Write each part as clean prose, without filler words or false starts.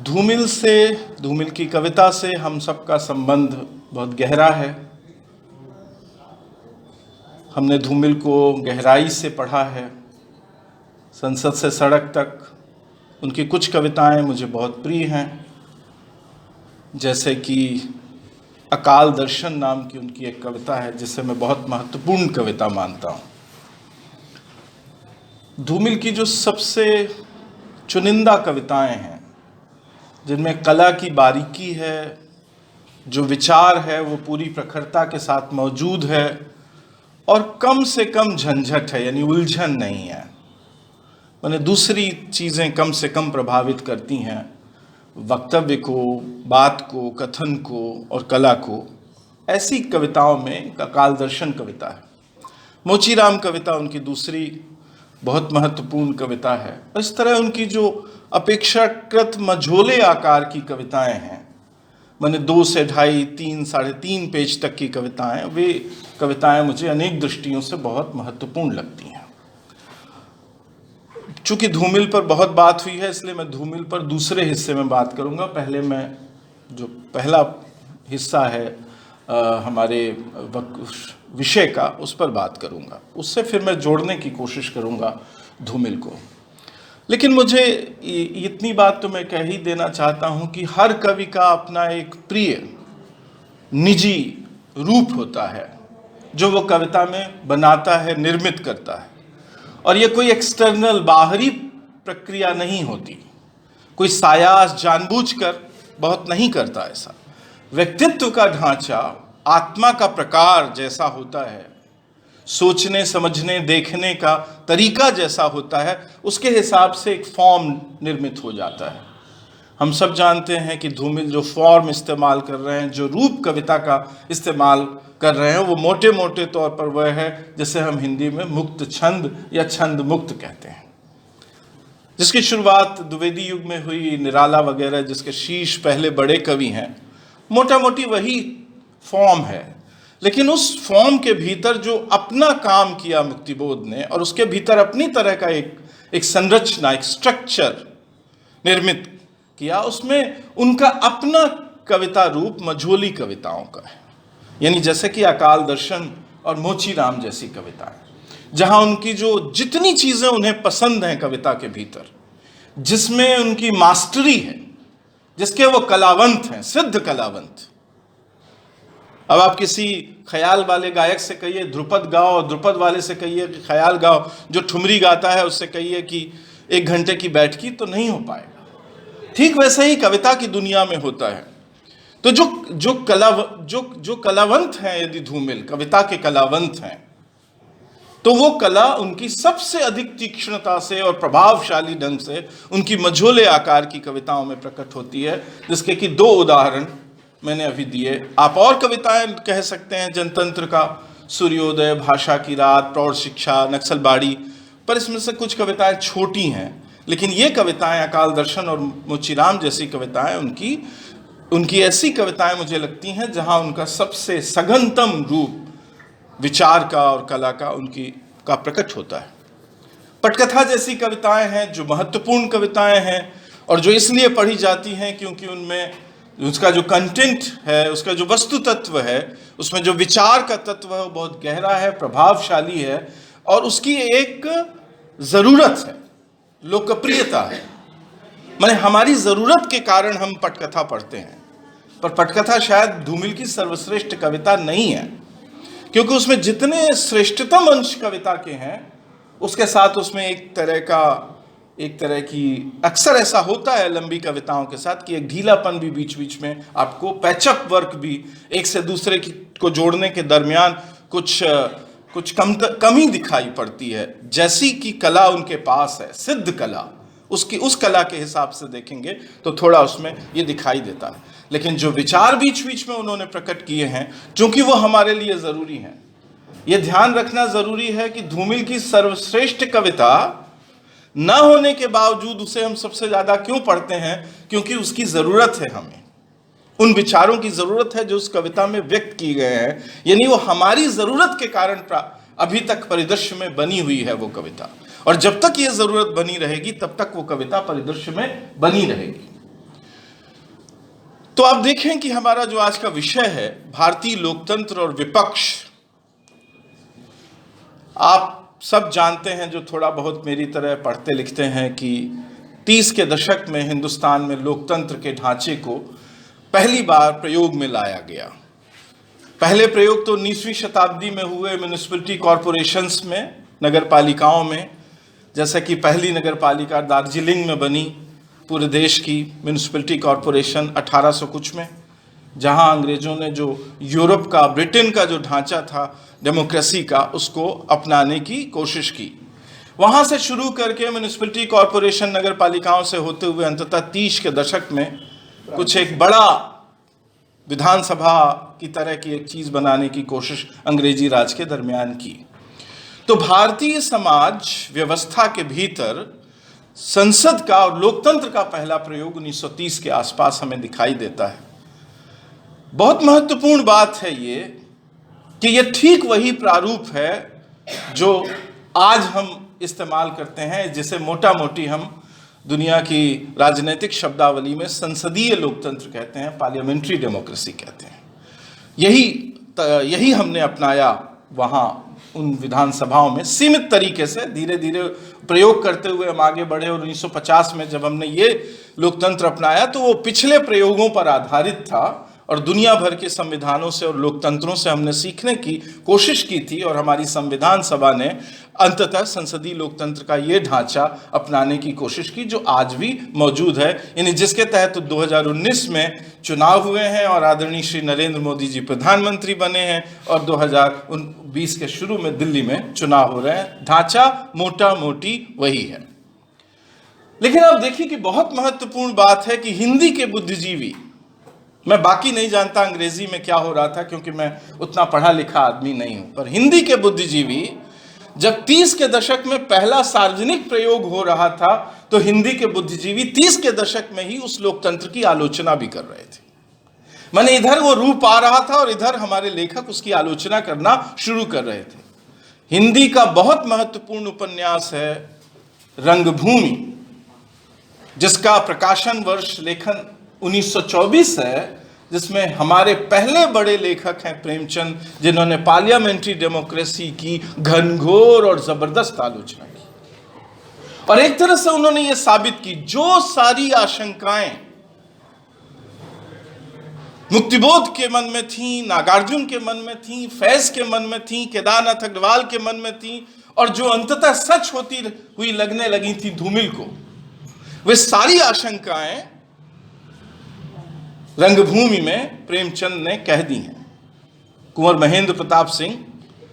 धूमिल की कविता से हम सबका संबंध बहुत गहरा है। हमने धूमिल को गहराई से पढ़ा है, संसद से सड़क तक। उनकी कुछ कविताएं मुझे बहुत प्रिय हैं, जैसे कि अकाल दर्शन नाम की उनकी एक कविता है जिसे मैं बहुत महत्वपूर्ण कविता मानता हूँ। धूमिल की जो सबसे चुनिंदा कविताएं हैं, जिनमें कला की बारीकी है, जो विचार है वो पूरी प्रखरता के साथ मौजूद है और कम से कम झंझट है, यानी उलझन नहीं है। मैंने दूसरी चीज़ें कम से कम प्रभावित करती हैं, वक्तव्य को, बात को, कथन को और कला को। ऐसी कविताओं में अकाल दर्शन कविता है। मोचीराम कविता उनकी दूसरी बहुत महत्वपूर्ण कविता है। इस तरह उनकी जो अपेक्षाकृत मझोले आकार की कविताएं हैं, मैंने 2 से 2.5, 3, 3.5 पेज तक की कविताएं, वे कविताएं मुझे अनेक दृष्टियों से बहुत महत्वपूर्ण लगती हैं। चूंकि धूमिल पर बहुत बात हुई है, इसलिए मैं धूमिल पर दूसरे हिस्से में बात करूंगा। पहले मैं जो पहला हिस्सा है हमारे विषय का, उस पर बात करूंगा। उससे फिर मैं जोड़ने की कोशिश करूंगा धूमिल को। लेकिन मुझे इतनी बात तो मैं कह ही देना चाहता हूं कि हर कवि का अपना एक प्रिय निजी रूप होता है जो वो कविता में बनाता है, निर्मित करता है। और ये कोई एक्सटर्नल बाहरी प्रक्रिया नहीं होती। कोई सायास जानबूझकर बहुत नहीं करता ऐसा। व्यक्तित्व का ढांचा आत्मा का प्रकार जैसा होता है, सोचने समझने देखने का तरीका जैसा होता है, उसके हिसाब से एक फॉर्म निर्मित हो जाता है। हम सब जानते हैं कि धूमिल जो फॉर्म इस्तेमाल कर रहे हैं, जो रूप कविता का इस्तेमाल कर रहे हैं, वो मोटे मोटे तौर पर वह है जिसे हम हिंदी में मुक्त छंद या छंद मुक्त कहते हैं, जिसकी शुरुआत द्विवेदी युग में हुई। निराला वगैरह जिसके शीर्ष पहले बड़े कवि हैं, मोटा मोटी वही फॉर्म है। लेकिन उस फॉर्म के भीतर जो अपना काम किया मुक्तिबोध ने, और उसके भीतर अपनी तरह का एक संरचना, एक स्ट्रक्चर निर्मित किया, उसमें उनका अपना कविता रूप मझोली कविताओं का है। यानी जैसे कि अकाल दर्शन और मोचीराम जैसी कविताएं, जहां उनकी जो जितनी चीजें उन्हें पसंद हैं कविता के भीतर, जिसमें उनकी मास्टरी है, जिसके वो कलावंत हैं, सिद्ध कलावंत। अब आप किसी ख्याल वाले गायक से कहिए ध्रुपद गाओ, और ध्रुपद वाले से कहिए कि ख्याल गाओ, जो ठुमरी गाता है उससे कहिए कि 1 घंटे की बैठकी, तो नहीं हो पाएगा। ठीक वैसे ही कविता की दुनिया में होता है। तो जो कलावंत हैं, यदि धूमिल कविता के कलावंत हैं, तो वो कला उनकी सबसे अधिक तीक्ष्णता से और प्रभावशाली ढंग से उनकी मझोले आकार की कविताओं में प्रकट होती है, जिसके कि 2 उदाहरण मैंने अभी दिए। आप और कविताएं कह सकते हैं, जनतंत्र का सूर्योदय, भाषा की रात, प्रौढ़ शिक्षा, नक्सलबाड़ी, पर इसमें से कुछ कविताएं छोटी हैं। लेकिन ये कविताएं, अकाल दर्शन और मोचीराम जैसी कविताएं, उनकी ऐसी कविताएं मुझे लगती हैं जहां उनका सबसे सघनतम रूप विचार का और कला का का प्रकट होता है। पटकथा जैसी कविताएं हैं जो महत्वपूर्ण कविताएं हैं और जो इसलिए पढ़ी जाती हैं क्योंकि उनमें उसका जो कंटेंट है, उसका जो वस्तु तत्व है, उसमें जो विचार का तत्व है, वो बहुत गहरा है, प्रभावशाली है और उसकी एक ज़रूरत है, लोकप्रियता है। माने हमारी ज़रूरत के कारण हम पटकथा पढ़ते हैं, पर पटकथा शायद धूमिल की सर्वश्रेष्ठ कविता नहीं है, क्योंकि उसमें जितने श्रेष्ठतम अंश कविता के हैं, उसके साथ उसमें एक तरह की अक्सर ऐसा होता है लंबी कविताओं के साथ कि एक ढीलापन भी बीच बीच में, आपको पैचअप वर्क भी, एक से दूसरे को जोड़ने के दरमियान कुछ कमी दिखाई पड़ती है। जैसी की कला उनके पास है, सिद्ध कला, उस कला के हिसाब से देखेंगे तो थोड़ा उसमें ये दिखाई देता है। लेकिन जो विचार बीच बीच में उन्होंने प्रकट किए हैं, क्योंकि वो हमारे लिए ज़रूरी हैं, ये ध्यान रखना ज़रूरी है कि धूमिल की सर्वश्रेष्ठ कविता न होने के बावजूद उसे हम सबसे ज़्यादा क्यों पढ़ते हैं, क्योंकि उसकी ज़रूरत है, हमें उन विचारों की ज़रूरत है जो उस कविता में व्यक्त किए गए हैं। यानी वो हमारी ज़रूरत के कारण अभी तक परिदृश्य में बनी हुई है वो कविता, और जब तक ये ज़रूरत बनी रहेगी तब तक वो कविता परिदृश्य में बनी रहेगी। तो आप देखें कि हमारा जो आज का विषय है भारतीय लोकतंत्र और विपक्ष। आप सब जानते हैं, जो थोड़ा बहुत मेरी तरह पढ़ते लिखते हैं, कि 30 के दशक में हिंदुस्तान में लोकतंत्र के ढांचे को पहली बार प्रयोग में लाया गया। पहले प्रयोग तो 19वीं शताब्दी में हुए म्यूनिसिपैलिटी कॉरपोरेशंस में, नगर पालिकाओं में, जैसे कि पहली नगर पालिका दार्जिलिंग में बनी पूरे देश की म्यूनिसिपैलिटी कॉरपोरेशन 1800 कुछ में, जहां अंग्रेजों ने जो यूरोप का, ब्रिटेन का जो ढांचा था डेमोक्रेसी का, उसको अपनाने की कोशिश की। वहां से शुरू करके म्यूनिसिपैलिटी कॉरपोरेशन नगर पालिकाओं से होते हुए अंततः 30 के दशक में कुछ एक बड़ा विधानसभा की तरह की एक चीज बनाने की कोशिश अंग्रेजी राज के दरमियान की। तो भारतीय समाज व्यवस्था के भीतर संसद का और लोकतंत्र का पहला प्रयोग 1930 के आसपास हमें दिखाई देता है। बहुत महत्वपूर्ण बात है ये कि ये ठीक वही प्रारूप है जो आज हम इस्तेमाल करते हैं, जिसे मोटा मोटी हम दुनिया की राजनीतिक शब्दावली में संसदीय लोकतंत्र कहते हैं, पार्लियामेंट्री डेमोक्रेसी कहते हैं। यही हमने अपनाया वहाँ उन विधानसभाओं में, सीमित तरीके से धीरे धीरे प्रयोग करते हुए हम आगे बढ़े। और 1950 में जब हमने ये लोकतंत्र अपनाया तो वो पिछले प्रयोगों पर आधारित था और दुनिया भर के संविधानों से और लोकतंत्रों से हमने सीखने की कोशिश की थी। और हमारी संविधान सभा ने अंततः संसदीय लोकतंत्र का ये ढांचा अपनाने की कोशिश की, जो आज भी मौजूद है, यानी जिसके तहत 2019 में चुनाव हुए हैं और आदरणीय श्री नरेंद्र मोदी जी प्रधानमंत्री बने हैं और 2020 के शुरू में दिल्ली में चुनाव हो रहे हैं। ढांचा मोटा मोटी वही है। लेकिन आप देखिए कि बहुत महत्वपूर्ण बात है कि हिंदी के बुद्धिजीवी, मैं बाकी नहीं जानता अंग्रेजी में क्या हो रहा था क्योंकि मैं उतना पढ़ा लिखा आदमी नहीं हूं, पर हिंदी के बुद्धिजीवी जब 30 के दशक में पहला सार्वजनिक प्रयोग हो रहा था तो हिंदी के बुद्धिजीवी 30 के दशक में ही उस लोकतंत्र की आलोचना भी कर रहे थे। माने इधर वो रूप आ रहा था और इधर हमारे लेखक उसकी आलोचना करना शुरू कर रहे थे। हिंदी का बहुत महत्वपूर्ण उपन्यास है रंगभूमि, जिसका प्रकाशन वर्ष लेखन 1924 है, जिसमें हमारे पहले बड़े लेखक हैं प्रेमचंद, जिन्होंने पार्लियामेंट्री डेमोक्रेसी की घनघोर और जबरदस्त आलोचना की। और एक तरह से उन्होंने यह साबित की, जो सारी आशंकाएं मुक्तिबोध के मन में थी, नागार्जुन के मन में थी, फैज के मन में थी, केदारनाथ अग्रवाल के मन में थी, और जो अंततः सच होती हुई लगने लगी थी धूमिल को, वे सारी आशंकाएं रंगभूमि में प्रेमचंद ने कह दी हैं। कुंवर महेंद्र प्रताप सिंह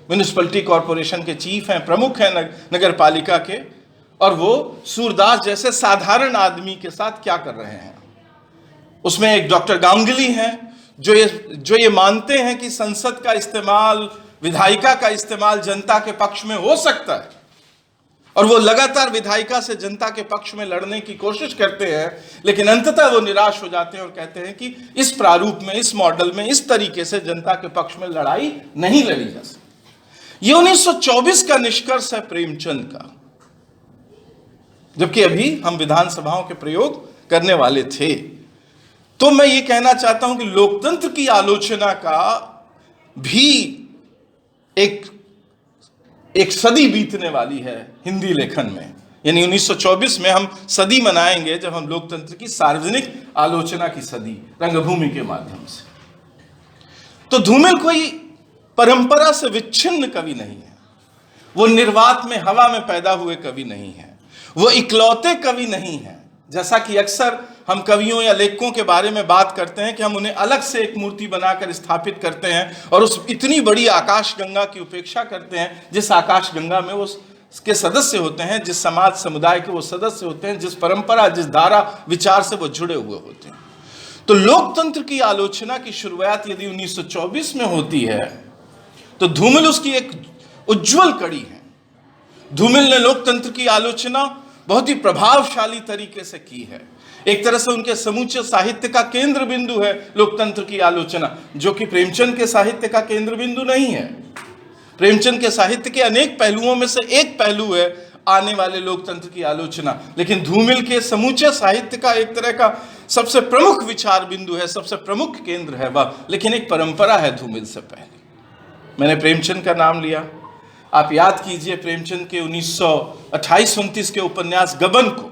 म्यूनिसिपैलिटी कॉरपोरेशन के चीफ हैं, प्रमुख हैं नगर पालिका के, और वो सूरदास जैसे साधारण आदमी के साथ क्या कर रहे हैं। उसमें एक डॉक्टर गांगुली हैं जो ये मानते हैं कि संसद का इस्तेमाल, विधायिका का इस्तेमाल जनता के पक्ष में हो सकता है, और वो लगातार विधायिका से जनता के पक्ष में लड़ने की कोशिश करते हैं, लेकिन अंततः वो निराश हो जाते हैं और कहते हैं कि इस प्रारूप में, इस मॉडल में, इस तरीके से जनता के पक्ष में लड़ाई नहीं लड़ी जा सकती। ये 1924 का निष्कर्ष है प्रेमचंद का, जबकि अभी हम विधानसभाओं के प्रयोग करने वाले थे। तो मैं ये कहना चाहता हूं कि लोकतंत्र की आलोचना का भी एक सदी बीतने वाली है हिंदी लेखन में, यानी 1924 में हम सदी मनाएंगे जब हम लोकतंत्र की सार्वजनिक आलोचना की सदी रंगभूमि के माध्यम से। तो धूमिल कोई परंपरा से विच्छिन्न कवि नहीं है, वो निर्वात में, हवा में पैदा हुए कवि नहीं है, वो इकलौते कवि नहीं है। जैसा कि अक्सर हम कवियों या लेखकों के बारे में बात करते हैं कि हम उन्हें अलग से एक मूर्ति बनाकर स्थापित करते हैं और उस इतनी बड़ी आकाश गंगा की उपेक्षा करते हैं जिस आकाश गंगा में वो के सदस्य होते हैं, जिस समाज समुदाय के वो सदस्य होते हैं, जिस परंपरा, जिस धारा विचार से वो जुड़े हुए होते हैं। तो लोकतंत्र की आलोचना की शुरुआत यदि 1924 में होती है तो धूमिल उसकी एक उज्जवल कड़ी है। धूमिल ने लोकतंत्र की आलोचना बहुत ही प्रभावशाली तरीके से की है। एक तरह से उनके समूचे साहित्य का केंद्र बिंदु है लोकतंत्र की आलोचना, जो कि प्रेमचंद के साहित्य का केंद्र बिंदु नहीं है। प्रेमचंद के साहित्य के अनेक पहलुओं में से एक पहलू है आने वाले लोकतंत्र की आलोचना, लेकिन धूमिल के समूचे साहित्य का एक तरह का सबसे प्रमुख विचार बिंदु है, सबसे प्रमुख केंद्र है वह। लेकिन एक परंपरा है धूमिल से पहले। मैंने प्रेमचंद का नाम लिया, आप याद कीजिए प्रेमचंद के 1928-29 के उपन्यास गबन को,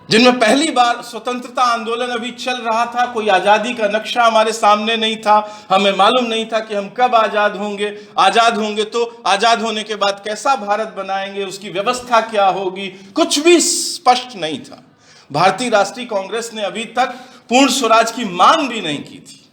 जिनमें पहली बार स्वतंत्रता आंदोलन अभी चल रहा था, कोई आजादी का नक्शा हमारे सामने नहीं था, हमें मालूम नहीं था कि हम कब आजाद होंगे तो आजाद होने के बाद कैसा भारत बनाएंगे, उसकी व्यवस्था क्या होगी, कुछ भी स्पष्ट नहीं था। भारतीय राष्ट्रीय कांग्रेस ने अभी तक पूर्ण स्वराज की मांग भी नहीं की थी,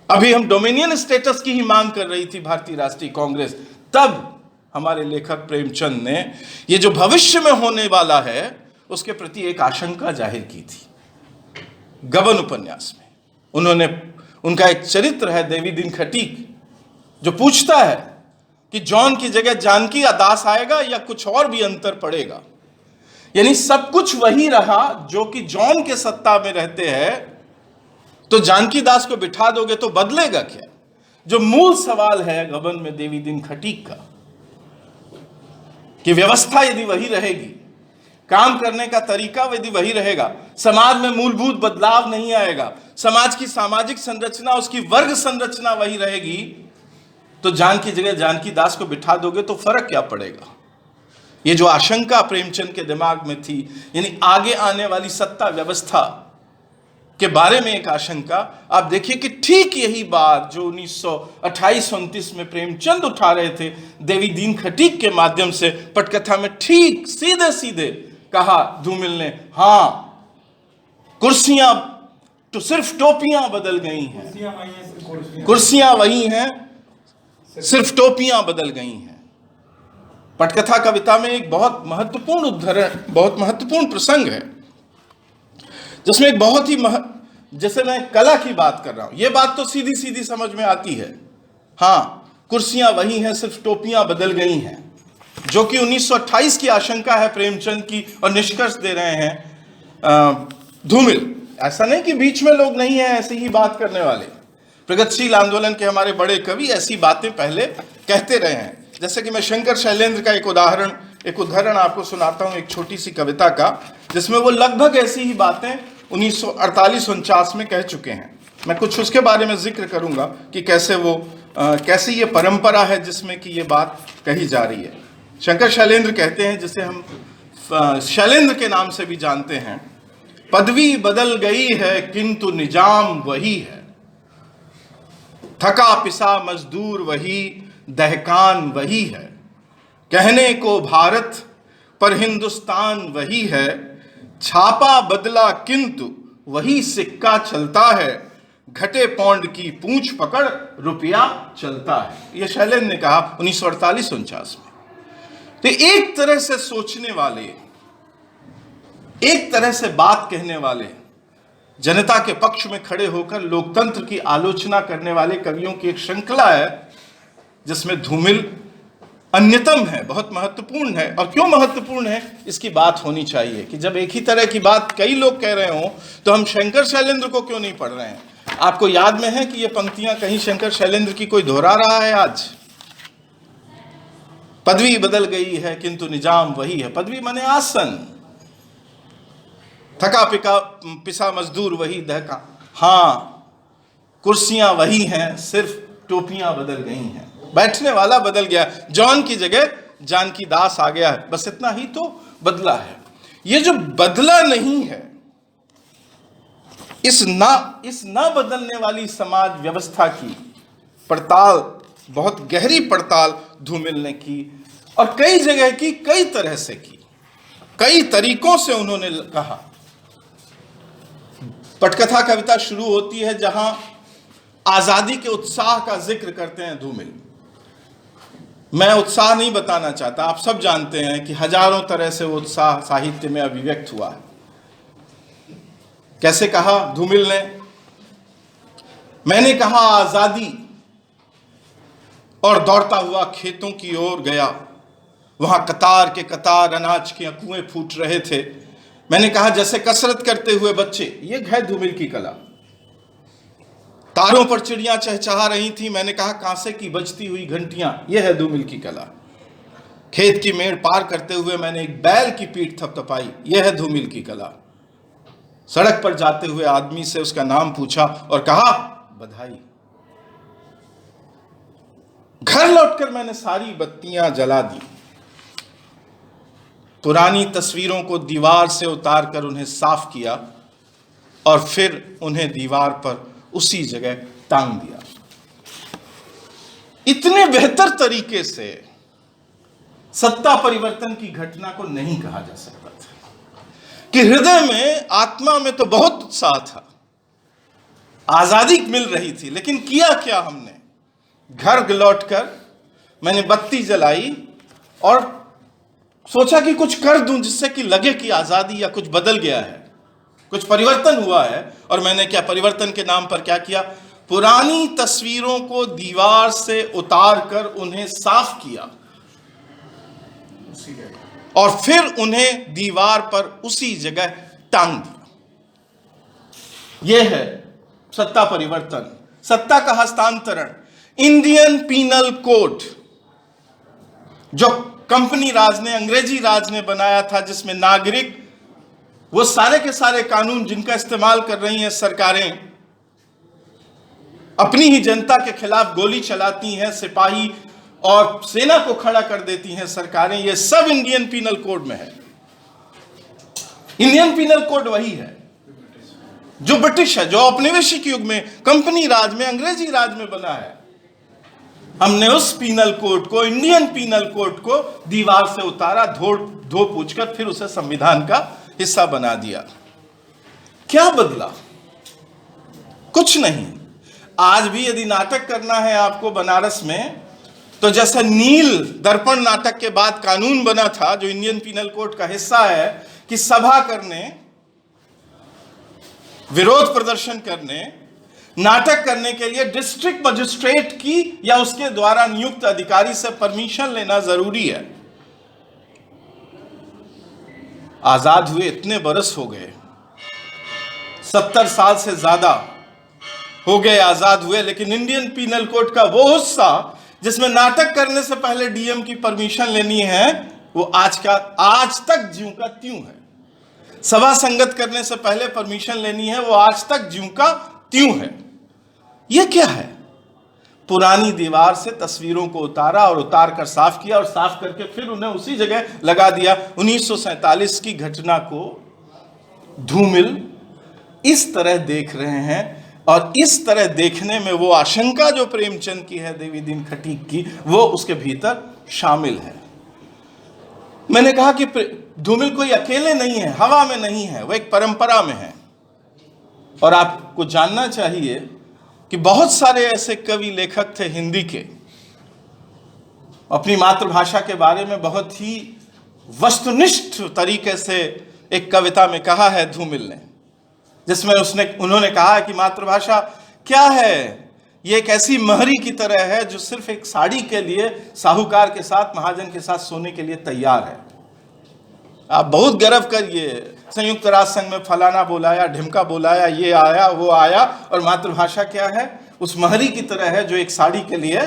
अभी हम डोमिनियन स्टेटस की ही मांग कर रही थी भारतीय राष्ट्रीय कांग्रेस। तब हमारे लेखक प्रेमचंद ने ये जो भविष्य में होने वाला है उसके प्रति एक आशंका जाहिर की थी। गबन उपन्यास में उनका एक चरित्र है देवी दिन खटीक, जो पूछता है कि जॉन की जगह जानकी दास आएगा या कुछ और भी अंतर पड़ेगा। यानी सब कुछ वही रहा जो कि जॉन के सत्ता में रहते हैं, तो जानकी दास को बिठा दोगे तो बदलेगा क्या? जो मूल सवाल है गबन में देवी दिन खटीक का, कि व्यवस्था यदि वही रहेगी, काम करने का तरीका यदि वही रहेगा, समाज में मूलभूत बदलाव नहीं आएगा, समाज की सामाजिक संरचना, उसकी वर्ग संरचना वही रहेगी, तो जान की जगह जानकी दास को बिठा दोगे तो फर्क क्या पड़ेगा? ये जो आशंका प्रेमचंद के दिमाग में थी, यानी आगे आने वाली सत्ता व्यवस्था के बारे में एक आशंका, आप देखिए कि ठीक यही बात जो 1928-29 में प्रेमचंद उठा रहे थे, देवी दीन खटीक के माध्यम से पटकथा में ठीक सीधे सीधे कहा धूमिल ने, हां कुर्सियां तो सिर्फ टोपियां बदल गई हैं, कुर्सियां वही हैं, सिर्फ टोपियां बदल गई हैं। पटकथा कविता में एक बहुत महत्वपूर्ण उद्धरण, बहुत महत्वपूर्ण प्रसंग है, जिसमें एक बहुत ही जैसे मैं कला की बात कर रहा हूं, यह बात तो सीधी सीधी समझ में आती है, हां कुर्सियां वही हैं, सिर्फ टोपियां बदल गई हैं, जो कि 1928 की आशंका है प्रेमचंद की, और निष्कर्ष दे रहे हैं धूमिल। ऐसा नहीं कि बीच में लोग नहीं हैं ऐसी ही बात करने वाले, प्रगतिशील आंदोलन के हमारे बड़े कवि ऐसी बातें पहले कहते रहे हैं। जैसे कि मैं शंकर शैलेंद्र का एक उदाहरण आपको सुनाता हूं, एक छोटी सी कविता का, जिसमें वो लगभग ऐसी ही बातें 1948-49 में कह चुके हैं। मैं कुछ उसके बारे में जिक्र करूंगा कि कैसे ये परंपरा है जिसमें कि ये बात कही जा रही है। शंकर शैलेंद्र कहते हैं, जिसे हम शैलेंद्र के नाम से भी जानते हैं, पदवी बदल गई है किंतु निजाम वही है, थका पिसा मजदूर वही, दहकान वही है, कहने को भारत पर हिंदुस्तान वही है, छापा बदला किंतु वही सिक्का चलता है, घटे पौंड की पूंछ पकड़ रुपया चलता है। यह शैलेंद्र ने कहा 1948-49 में। तो एक तरह से सोचने वाले, एक तरह से बात कहने वाले, जनता के पक्ष में खड़े होकर लोकतंत्र की आलोचना करने वाले कवियों की एक श्रृंखला है, जिसमें धूमिल अन्यतम है, बहुत महत्वपूर्ण है। और क्यों महत्वपूर्ण है इसकी बात होनी चाहिए कि जब एक ही तरह की बात कई लोग कह रहे हो तो हम शंकर शैलेंद्र को क्यों नहीं पढ़ रहे हैं? आपको याद में है कि ये पंक्तियां कहीं शंकर शैलेंद्र की कोई दोहरा रहा है आज? पदवी बदल गई है किंतु निजाम वही है, पदवी माने आसन, थका पिसा मजदूर वही, दहका, हां कुर्सियां वही हैं, सिर्फ टोपियां बदल गई हैं, बैठने वाला बदल गया, जॉन की जगह जानकी दास आ गया है, बस इतना ही तो बदला है। ये जो बदला नहीं है, इस ना बदलने वाली समाज व्यवस्था की पड़ताल, बहुत गहरी पड़ताल धूमिल ने की, और कई जगह की, कई तरह से की, कई तरीकों से उन्होंने कहा। पटकथा कविता शुरू होती है जहां आजादी के उत्साह का जिक्र करते हैं धूमिल। मैं उत्साह नहीं बताना चाहता, आप सब जानते हैं कि हजारों तरह से वो उत्साह साहित्य में अभिव्यक्त हुआ है। कैसे कहा धूमिल ने? मैंने कहा आजादी, और दौड़ता हुआ खेतों की ओर गया, वहां कतार के कतार अनाज के कुएं फूट रहे थे। मैंने कहा जैसे कसरत करते हुए बच्चे, ये है धूमिल की कला। तारों पर चिड़ियां चहचहा रही थी, मैंने कहा कांसे की बजती हुई घंटियां, यह है धूमिल की कला। खेत की मेड़ पार करते हुए मैंने एक बैल की पीठ थपथपाई, यह है धूमिल की कला। सड़क पर जाते हुए आदमी से उसका नाम पूछा और कहा बधाई। घर लौटकर मैंने सारी बत्तियां जला दी, पुरानी तस्वीरों को दीवार से उतारकर उन्हें साफ किया और फिर उन्हें दीवार पर उसी जगह टांग दिया। इतने बेहतर तरीके से सत्ता परिवर्तन की घटना को नहीं कहा जा सकता था कि हृदय में, आत्मा में तो बहुत उत्साह था, आजादी मिल रही थी, लेकिन किया क्या हमने? घर लौटकर मैंने बत्ती जलाई और सोचा कि कुछ कर दूं जिससे कि लगे कि आजादी या कुछ बदल गया है, कुछ परिवर्तन हुआ है। और मैंने क्या परिवर्तन के नाम पर क्या किया? पुरानी तस्वीरों को दीवार से उतारकर उन्हें साफ किया और फिर उन्हें दीवार पर उसी जगह टांग दिया। यह है सत्ता परिवर्तन, सत्ता का हस्तांतरण। इंडियन पीनल कोड जो कंपनी राज ने, अंग्रेजी राज ने बनाया था, जिसमें नागरिक वो सारे के सारे कानून जिनका इस्तेमाल कर रही हैं सरकारें, अपनी ही जनता के खिलाफ गोली चलाती हैं, सिपाही और सेना को खड़ा कर देती हैं सरकारें, ये सब इंडियन पीनल कोड में है। इंडियन पीनल कोड वही है जो ब्रिटिश है, जो औपनिवेशिक युग में, कंपनी राज में, अंग्रेजी राज में बना है। हमने उस पीनल कोड को, इंडियन पीनल कोड को दीवार से उतारा, धो पूछ कर फिर उसे संविधान का हिस्सा बना दिया। क्या बदला? कुछ नहीं। आज भी यदि नाटक करना है आपको बनारस में, तो जैसे नील दर्पण नाटक के बाद कानून बना था जो इंडियन पीनल कोड का हिस्सा है कि सभा करने, विरोध प्रदर्शन करने, नाटक करने के लिए डिस्ट्रिक्ट मजिस्ट्रेट की या उसके द्वारा नियुक्त अधिकारी से परमिशन लेना जरूरी है। आजाद हुए इतने बरस हो गए, 70 साल से ज्यादा हो गए आजाद हुए, लेकिन इंडियन पीनल कोड का वो हिस्सा जिसमें नाटक करने से पहले डीएम की परमिशन लेनी है, वो आज तक ज्यों का त्यों है। सभा संगत करने से पहले परमिशन लेनी है, वो आज तक ज्यों का त्यों है। ये क्या है? पुरानी दीवार से तस्वीरों को उतारा और उतार कर साफ किया और साफ करके फिर उन्हें उसी जगह लगा दिया। 1947 की घटना को धूमिल इस तरह देख रहे हैं, और इस तरह देखने में वो आशंका जो प्रेमचंद की है, देवी दिन खटीक की, वो उसके भीतर शामिल है। मैंने कहा कि धूमिल कोई अकेले नहीं है, हवा में नहीं है, वो एक परंपरा में है। और आपको जानना चाहिए कि बहुत सारे ऐसे कवि लेखक थे हिंदी के, अपनी मातृभाषा के बारे में बहुत ही वस्तुनिष्ठ तरीके से एक कविता में कहा है धूमिल ने, जिसमें उन्होंने कहा है कि मातृभाषा क्या है? ये एक ऐसी महरी की तरह है जो सिर्फ एक साड़ी के लिए साहूकार के साथ, महाजन के साथ सोने के लिए तैयार है। आप बहुत गर्व करिए, संयुक्त राष्ट्र संघ में फलाना बुलाया, ढिमका बुलाया, ये आया, वो आया, और मातृभाषा क्या है? उस महरी की तरह है जो एक साड़ी के लिए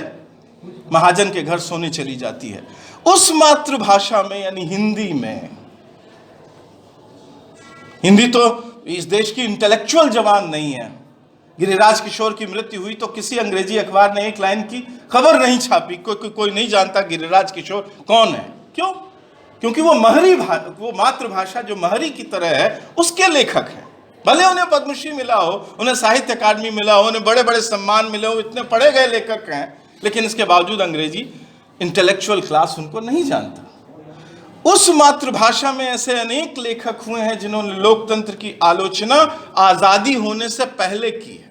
महाजन के घर सोने चली जाती है। उस मातृभाषा में, यानी हिंदी में, हिंदी तो इस देश की इंटेलेक्चुअल जवान नहीं है। गिरिराज किशोर की मृत्यु हुई तो किसी अंग्रेजी अखबार ने एक लाइन की खबर नहीं छापी, कोई नहीं जानता गिरिराज किशोर कौन है। क्यों? क्योंकि वो मातृभाषा जो महरी की तरह है, उसके लेखक हैं। भले उन्हें पद्मश्री मिला हो, उन्हें साहित्य अकादमी मिला हो, उन्हें बड़े बड़े सम्मान मिले हो, इतने पढ़े गए लेखक हैं, लेकिन इसके बावजूद अंग्रेजी इंटेलेक्चुअल क्लास उनको नहीं जानता। उस मातृभाषा में ऐसे अनेक लेखक हुए हैं जिन्होंने लोकतंत्र की आलोचना आजादी होने से पहले की है,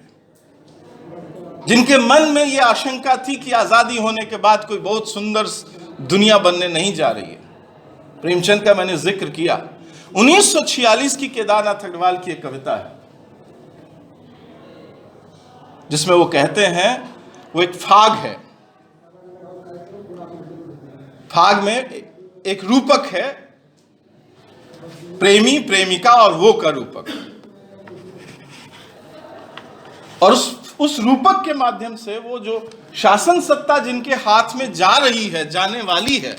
जिनके मन में यह आशंका थी कि आजादी होने के बाद कोई बहुत सुंदर दुनिया बनने नहीं जा रही है। प्रेमचंद का मैंने जिक्र किया। 1946 की केदारनाथ अग्रवाल की एक कविता है जिसमें वो कहते हैं, वो एक फाग है, फाग में एक रूपक है, प्रेमी प्रेमिका और वो का रूपक, और उस रूपक के माध्यम से वो जो शासन सत्ता जिनके हाथ में जा रही है, जाने वाली है,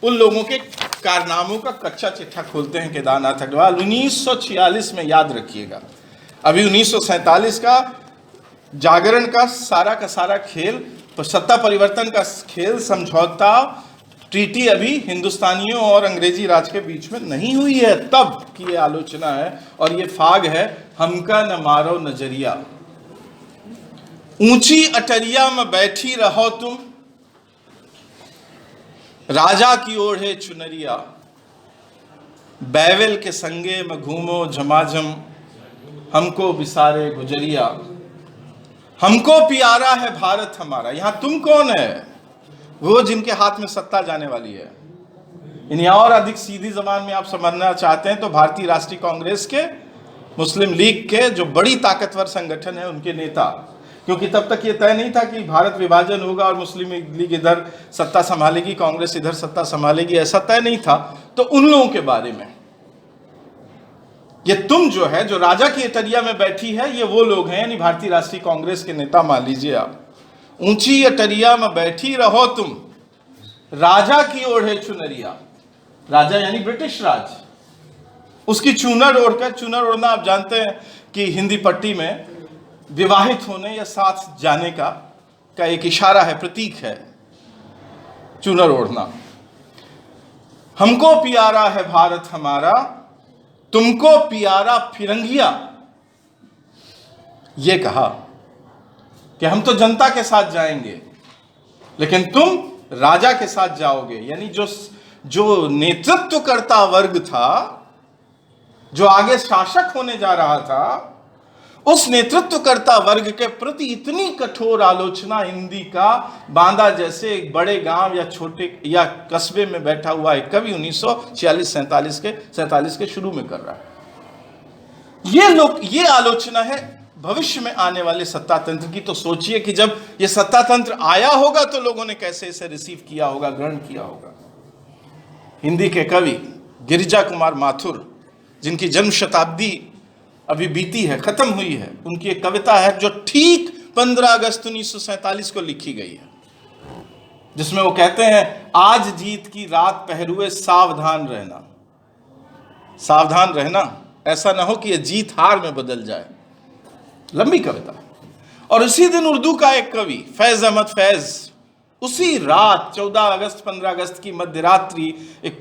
उन लोगों के कारनामों का कच्चा चिट्ठा खोलते हैं केदारनाथ अग्रवाल 1946 में। याद रखिएगा, अभी 1947 का जागरण का सारा खेल, सत्ता परिवर्तन का खेल, समझौता, ट्रीटी अभी हिंदुस्तानियों और अंग्रेजी राज के बीच में नहीं हुई है, तब की ये आलोचना है। और ये फाग है, हमका न मारो नजरिया, ऊंची अटरिया में बैठी रहो तुम, राजा की ओढ़े चुनरिया, बैवेल के संगे में घूमो झमाझम, हमको बिसारे गुजरिया, हमको प्यारा है भारत हमारा। यहां तुम कौन है? वो जिनके हाथ में सत्ता जाने वाली है। यानी और अधिक सीधी जबान में आप समझना चाहते हैं तो भारतीय राष्ट्रीय कांग्रेस के, मुस्लिम लीग के जो बड़ी ताकतवर संगठन है उनके नेता, क्योंकि तब तक ये तय नहीं था कि भारत विभाजन होगा और मुस्लिम लीग इधर सत्ता संभालेगी, कांग्रेस इधर सत्ता संभालेगी, ऐसा तय नहीं था। तो उन लोगों के बारे में ये तुम जो है, जो राजा की अटरिया में बैठी है, ये वो लोग हैं, यानी भारतीय राष्ट्रीय कांग्रेस के नेता। मान लीजिए आप, ऊंची अटरिया में बैठी रहो तुम, राजा की ओढ़े चुनरिया, राजा यानी ब्रिटिश राज, उसकी चूनर ओढ़कर, चूनर ओढ़ना आप जानते हैं कि हिंदी पट्टी में विवाहित होने या साथ जाने का एक इशारा है, प्रतीक है चूनर ओढ़ना। हमको प्यारा है भारत हमारा, तुमको प्यारा फिरंगिया। ये कहा कि हम तो जनता के साथ जाएंगे, लेकिन तुम राजा के साथ जाओगे। यानी जो नेतृत्व करता वर्ग था, जो आगे शासक होने जा रहा था, उस नेतृत्वकर्ता वर्ग के प्रति इतनी कठोर आलोचना हिंदी का बांदा जैसे एक बड़े गांव या छोटे या कस्बे में बैठा हुआ एक कवि 1946-47 के शुरू में कर रहा है। ये आलोचना है भविष्य में आने वाले सत्ता तंत्र की। तो सोचिए कि जब ये सत्ता तंत्र आया होगा तो लोगों ने कैसे इसे रिसीव किया होगा, ग्रहण किया होगा। हिंदी के कवि गिरिजा कुमार माथुर, जिनकी जन्म शताब्दी अभी बीती है, खत्म हुई है, उनकी एक कविता है जो ठीक 15 अगस्त 1947 को लिखी गई है, जिसमें वो कहते हैं, आज जीत की रात पहरुए सावधान रहना, सावधान रहना, ऐसा ना हो कि ये जीत हार में बदल जाए। लंबी कविता। और उसी दिन उर्दू का एक कवि फैज अहमद फैज, उसी रात 14 अगस्त 15 अगस्त की मध्यरात्रि एक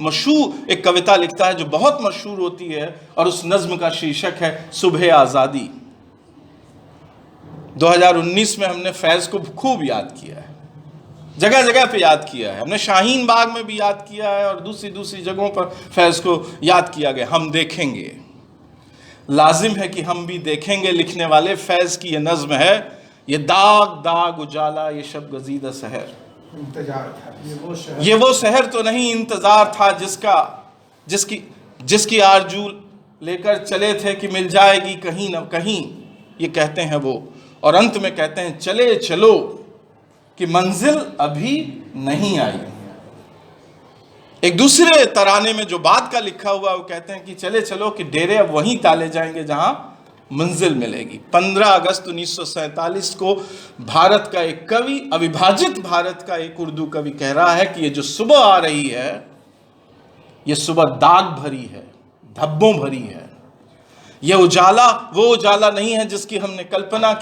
कविता लिखता है जो बहुत मशहूर होती है, और उस नज्म का शीर्षक है सुबह आज़ादी। 2019 में हमने फैज को खूब याद किया है, जगह जगह पे याद किया है। हमने शाहीन बाग में भी याद किया है और दूसरी जगहों पर फैज को याद किया गया। हम देखेंगे, लाजिम है कि हम भी देखेंगे लिखने वाले फैज की ये नज्म है। ये दाग दाग उजाला, ये शब गजीदा सहर, इंतजार था, ये वो शहर तो नहीं इंतजार था जिसकी आरजू लेकर चले थे कि मिल जाएगी कहीं न कहीं, ये कहते हैं वो। और अंत में कहते हैं, चले चलो कि मंजिल अभी नहीं आई। एक दूसरे तराने में जो बात का लिखा हुआ, वो कहते हैं कि चले चलो कि डेरे अब वहीं ताले जाएंगे जहां मंजिल मिलेगी। 15 अगस्त 1947 को भारत का एक कवि, अविभाजित भारत का एक उर्दू कवि कह रहा है कि ये जो सुबह आ रही है, ये सुबह दाग भरी है, धब्बों भरी है। ये उजाला वो उजाला नहीं है जिसकी हमने कल्पना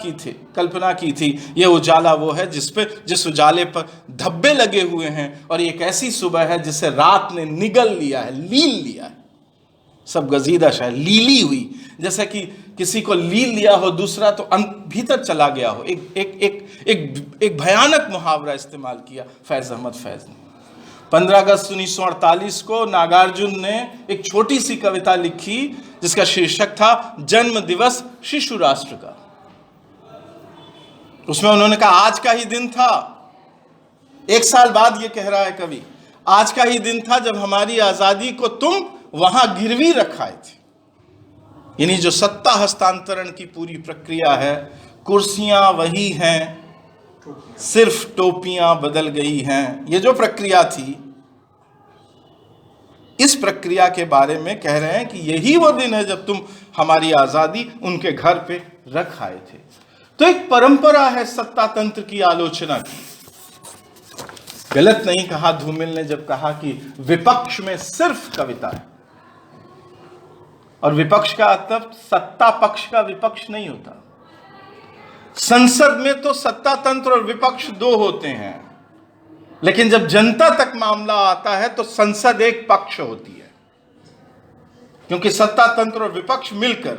की थी। ये उजाला वो है जिस उजाले पर धब्बे लगे हुए हैं, और एक ऐसी सुबह है जिसे रात ने निगल लिया है, लील लिया है। सब गजीदा शायद लीली हुई, जैसे कि किसी को लील लिया हो दूसरा तो भीतर चला गया हो। एक भयानक मुहावरा इस्तेमाल किया फैज अहमद फैज ने। 15 अगस्त 1948 को नागार्जुन ने एक छोटी सी कविता लिखी जिसका शीर्षक था जन्म दिवस शिशु राष्ट्र का। उसमें उन्होंने कहा, आज का ही दिन था, एक साल बाद ये कह रहा है कवि, आज का ही दिन था जब हमारी आजादी को तुम वहां गिरवी रखाए थे। यानी जो सत्ता हस्तांतरण की पूरी प्रक्रिया है, कुर्सियां वही हैं, सिर्फ टोपियां बदल गई हैं, ये जो प्रक्रिया थी, इस प्रक्रिया के बारे में कह रहे हैं कि यही वो दिन है जब तुम हमारी आजादी उनके घर पे रख आए थे। तो एक परंपरा है सत्ता तंत्र की आलोचना की। गलत नहीं कहा धूमिल ने जब कहा कि विपक्ष में सिर्फ कविता है, और विपक्ष का अर्थ सत्ता पक्ष का विपक्ष नहीं होता। संसद में तो सत्ता तंत्र और विपक्ष दो होते हैं, लेकिन जब जनता तक मामला आता है तो संसद एक पक्ष होती है, क्योंकि सत्ता तंत्र और विपक्ष मिलकर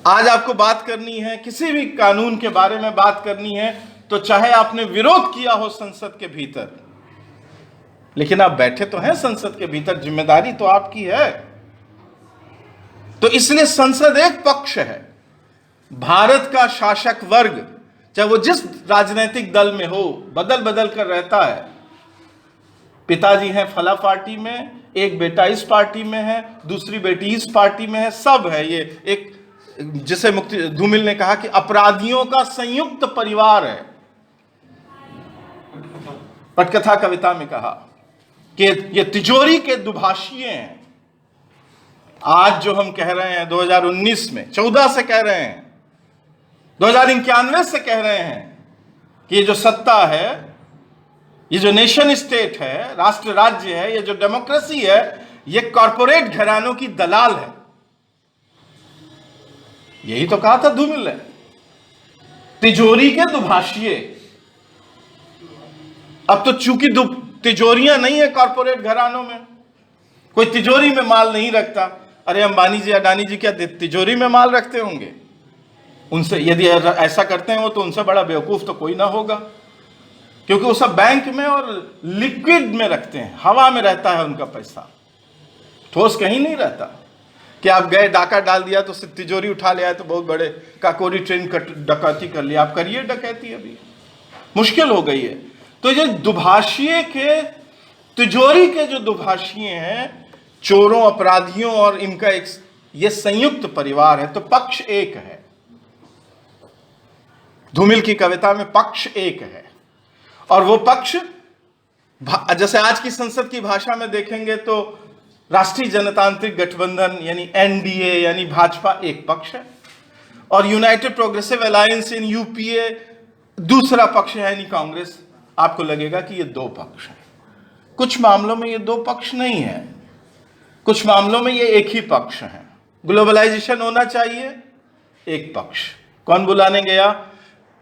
आज आपको बात करनी है, किसी भी कानून के बारे में बात करनी है, तो चाहे आपने विरोध किया हो संसद के भीतर, लेकिन आप बैठे तो हैं संसद के भीतर, जिम्मेदारी तो आपकी है। तो इसलिए संसद एक पक्ष है। भारत का शासक वर्ग, चाहे वो जिस राजनीतिक दल में हो, बदल बदल कर रहता है। पिताजी हैं फला पार्टी में, एक बेटा इस पार्टी में है, दूसरी बेटी इस पार्टी में है, सब है। ये एक, जिसे मुक्ति धूमिल ने कहा कि अपराधियों का संयुक्त परिवार है। पटकथा कविता में कहा कि ये तिजोरी के दुभाषिए हैं। आज जो हम कह रहे हैं 2019 में, 14 से कह रहे हैं, 2091 से कह रहे हैं कि ये जो सत्ता है, ये जो नेशन स्टेट है, राष्ट्र राज्य है, ये जो डेमोक्रेसी है, ये कॉरपोरेट घरानों की दलाल है। यही तो कहा था धूमिल ने, तिजोरी के दुभाषिए। अब तो चूंकि तिजोरियां नहीं है कॉरपोरेट घरानों में, कोई तिजोरी में माल नहीं रखता। अरे अंबानी जी, अडानी जी क्या तिजोरी में माल रखते होंगे? उनसे यदि ऐसा करते हैं वो, तो उनसे बड़ा बेवकूफ तो कोई ना होगा, क्योंकि वो सब बैंक में और लिक्विड में रखते हैं, हवा में रहता है उनका पैसा, ठोस कहीं नहीं रहता। कि आप गए डाका डाल दिया तो सिर्फ तिजोरी उठा ले आए तो बहुत बड़े काकोरी ट्रेन डकैती कर लिया। आप करिए डकैती, अभी मुश्किल हो गई है। तो ये दुभाषिए के, तिजोरी के जो दुभाषिए हैं, चोरों, अपराधियों और इनका एक ये संयुक्त परिवार है। तो पक्ष एक है। धूमिल की कविता में पक्ष एक है, और वो पक्ष जैसे आज की संसद की भाषा में देखेंगे तो राष्ट्रीय जनतांत्रिक गठबंधन यानी एनडीए यानी भाजपा एक पक्ष है, और यूनाइटेड प्रोग्रेसिव अलायंस इन यूपीए दूसरा पक्ष है यानी कांग्रेस। आपको लगेगा कि ये दो पक्ष हैं। कुछ मामलों में ये दो पक्ष नहीं है, कुछ मामलों में ये एक ही पक्ष है। ग्लोबलाइजेशन होना चाहिए, एक पक्ष। कौन बुलाने गया?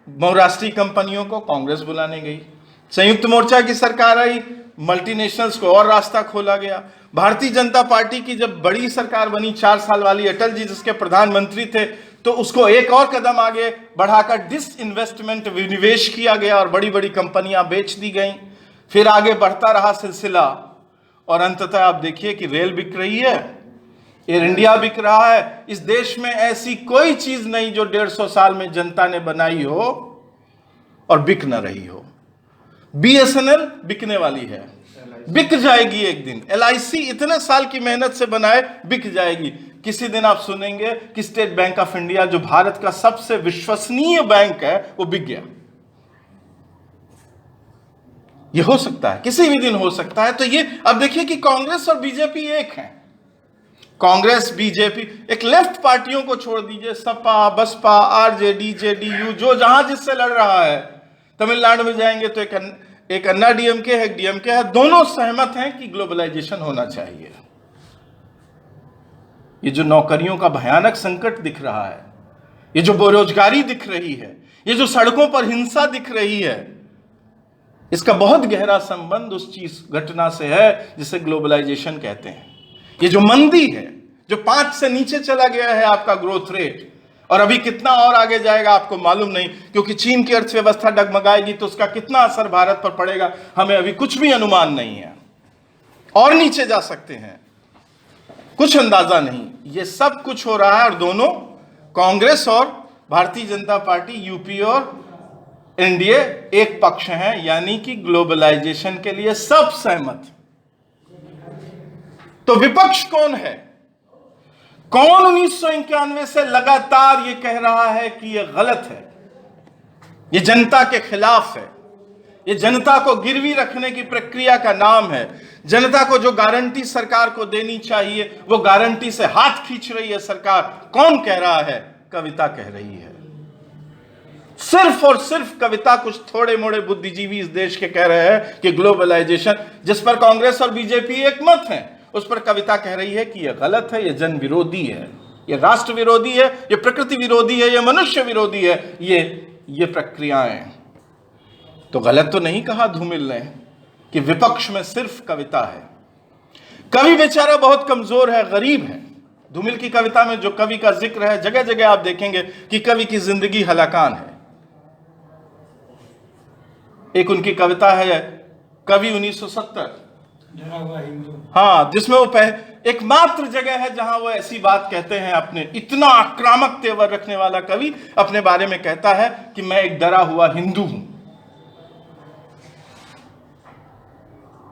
बहुराष्ट्रीय कंपनियों को कांग्रेस बुलाने गई। संयुक्त मोर्चा की सरकार आई, मल्टीनेशनल्स को और रास्ता खोला गया। भारतीय जनता पार्टी की जब बड़ी सरकार बनी 4 साल वाली, अटल जी जिसके प्रधानमंत्री थे, तो उसको एक और कदम आगे बढ़ाकर डिसइन्वेस्टमेंट, विनिवेश किया गया और बड़ी बड़ी कंपनियां बेच दी गई। फिर आगे बढ़ता रहा सिलसिला, और अंततः आप देखिए कि रेल बिक रही है, एयर इंडिया बिक रहा है। इस देश में ऐसी कोई चीज नहीं जो 150 साल में जनता ने बनाई हो और बिक न रही हो। बीएसएनएल बिकने वाली है, बिक जाएगी एक दिन। एलआईसी इतने साल की मेहनत से बनाए, बिक जाएगी। किसी दिन आप सुनेंगे कि स्टेट बैंक ऑफ इंडिया, जो भारत का सबसे विश्वसनीय बैंक है, वो बिक गया। ये हो सकता है, किसी भी दिन हो सकता है। तो ये अब देखिए कि कांग्रेस और बीजेपी एक हैं। कांग्रेस, बीजेपी, एक लेफ्ट पार्टियों को छोड़ दीजिए, सपा, बसपा, आरजेडी, जेडीयू, जो जहां जिससे लड़ रहा है। तमिलनाडु में जाएंगे तो एक अन्ना डीएमके है, एक डीएमके है, दोनों सहमत हैं कि ग्लोबलाइजेशन होना चाहिए। ये जो नौकरियों का भयानक संकट दिख रहा है, ये जो बेरोजगारी दिख रही है, ये जो सड़कों पर हिंसा दिख रही है, इसका बहुत गहरा संबंध उस चीज घटना से है जिसे ग्लोबलाइजेशन कहते हैं। ये जो मंदी है, जो 5 से नीचे चला गया है आपका ग्रोथ रेट, और अभी कितना और आगे जाएगा आपको मालूम नहीं, क्योंकि चीन की अर्थव्यवस्था डगमगाएगी तो उसका कितना असर भारत पर पड़ेगा हमें अभी कुछ भी अनुमान नहीं है। और नीचे जा सकते हैं, कुछ अंदाजा नहीं। ये सब कुछ हो रहा है, और दोनों, कांग्रेस और भारतीय जनता पार्टी, यूपी और एनडीए एक पक्ष हैं, यानी कि ग्लोबलाइजेशन के लिए सब सहमत। तो विपक्ष कौन है? कौन 1991 से लगातार ये कह रहा है कि ये गलत है, ये जनता के खिलाफ है, ये जनता को गिरवी रखने की प्रक्रिया का नाम है। जनता को जो गारंटी सरकार को देनी चाहिए, वो गारंटी से हाथ खींच रही है सरकार। कौन कह रहा है? कविता कह रही है। सिर्फ और सिर्फ कविता कुछ थोड़े मोड़े बुद्धिजीवी इस देश के कह रहे हैं कि ग्लोबलाइजेशन, जिस पर कांग्रेस और बीजेपी एक मत है, उस पर कविता कह रही है कि यह गलत है, यह जन विरोधी है, यह राष्ट्र विरोधी है, यह प्रकृति विरोधी है, यह मनुष्य विरोधी है, ये प्रक्रियाएं। तो गलत तो नहीं कहा धूमिल ने कि विपक्ष में सिर्फ कविता है। कवि बेचारा बहुत कमजोर है, गरीब है। धूमिल की कविता में जो कवि का जिक्र है, जगह जगह आप देखेंगे कि कवि की जिंदगी हलाकान है। एक उनकी कविता है कवि 1970, हाँ, जिसमें वो एकमात्र जगह है जहां वो ऐसी बात कहते हैं। अपने इतना आक्रामक तेवर रखने वाला कवि अपने बारे में कहता है कि मैं एक डरा हुआ हिंदू हूं।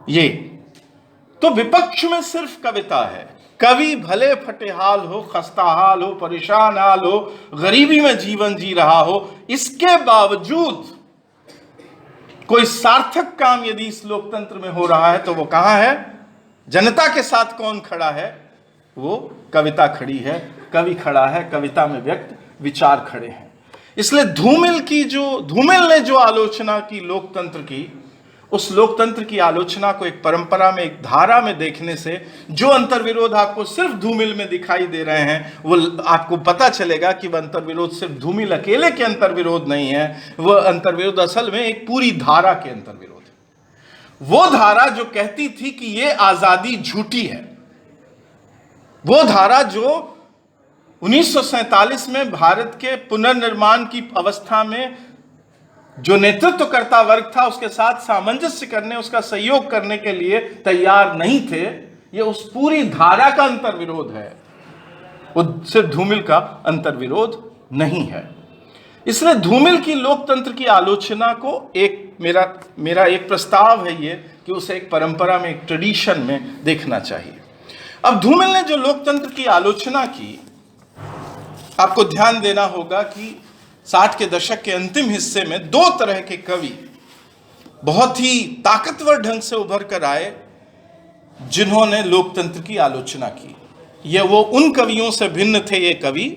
ये तो विपक्ष में सिर्फ कविता है। कवि भले फटेहाल हो, खस्ताहाल हो, परेशान हाल हो, गरीबी में जीवन जी रहा हो, इसके बावजूद कोई सार्थक काम यदि इस लोकतंत्र में हो रहा है तो वो कहां है? जनता के साथ कौन खड़ा है? वो कविता खड़ी है, कवि खड़ा है, कविता में व्यक्त विचार खड़े हैं। इसलिए धूमिल ने जो आलोचना की लोकतंत्र की, उस लोकतंत्र की आलोचना को एक परंपरा में, एक धारा में देखने से जो अंतर्विरोध आपको सिर्फ धूमिल में दिखाई दे रहे हैं, वो आपको पता चलेगा कि वह अंतर्विरोध सिर्फ धूमिल अकेले के अंतर्विरोध नहीं है। वह अंतर्विरोध असल में एक पूरी धारा के अंतर्विरोध है। वो धारा जो कहती थी कि ये आजादी झूठी है, वो धारा जो 1947 में भारत के पुनर्निर्माण की अवस्था में जो नेतृत्व करता वर्ग था, उसके साथ सामंजस्य करने, उसका सहयोग करने के लिए तैयार नहीं थे। यह उस पूरी धारा का अंतर्विरोध है, वो सिर्फ धूमिल का अंतर्विरोध नहीं है। इसलिए धूमिल की लोकतंत्र की आलोचना को मेरा एक प्रस्ताव है ये कि उसे एक परंपरा में, एक ट्रेडिशन में देखना चाहिए। अब धूमिल ने जो लोकतंत्र की आलोचना की, आपको ध्यान देना होगा कि 60 के दशक के अंतिम हिस्से में दो तरह के कवि बहुत ही ताकतवर ढंग से उभर कर आए जिन्होंने लोकतंत्र की आलोचना की। ये वो उन कवियों से भिन्न थे ये कवि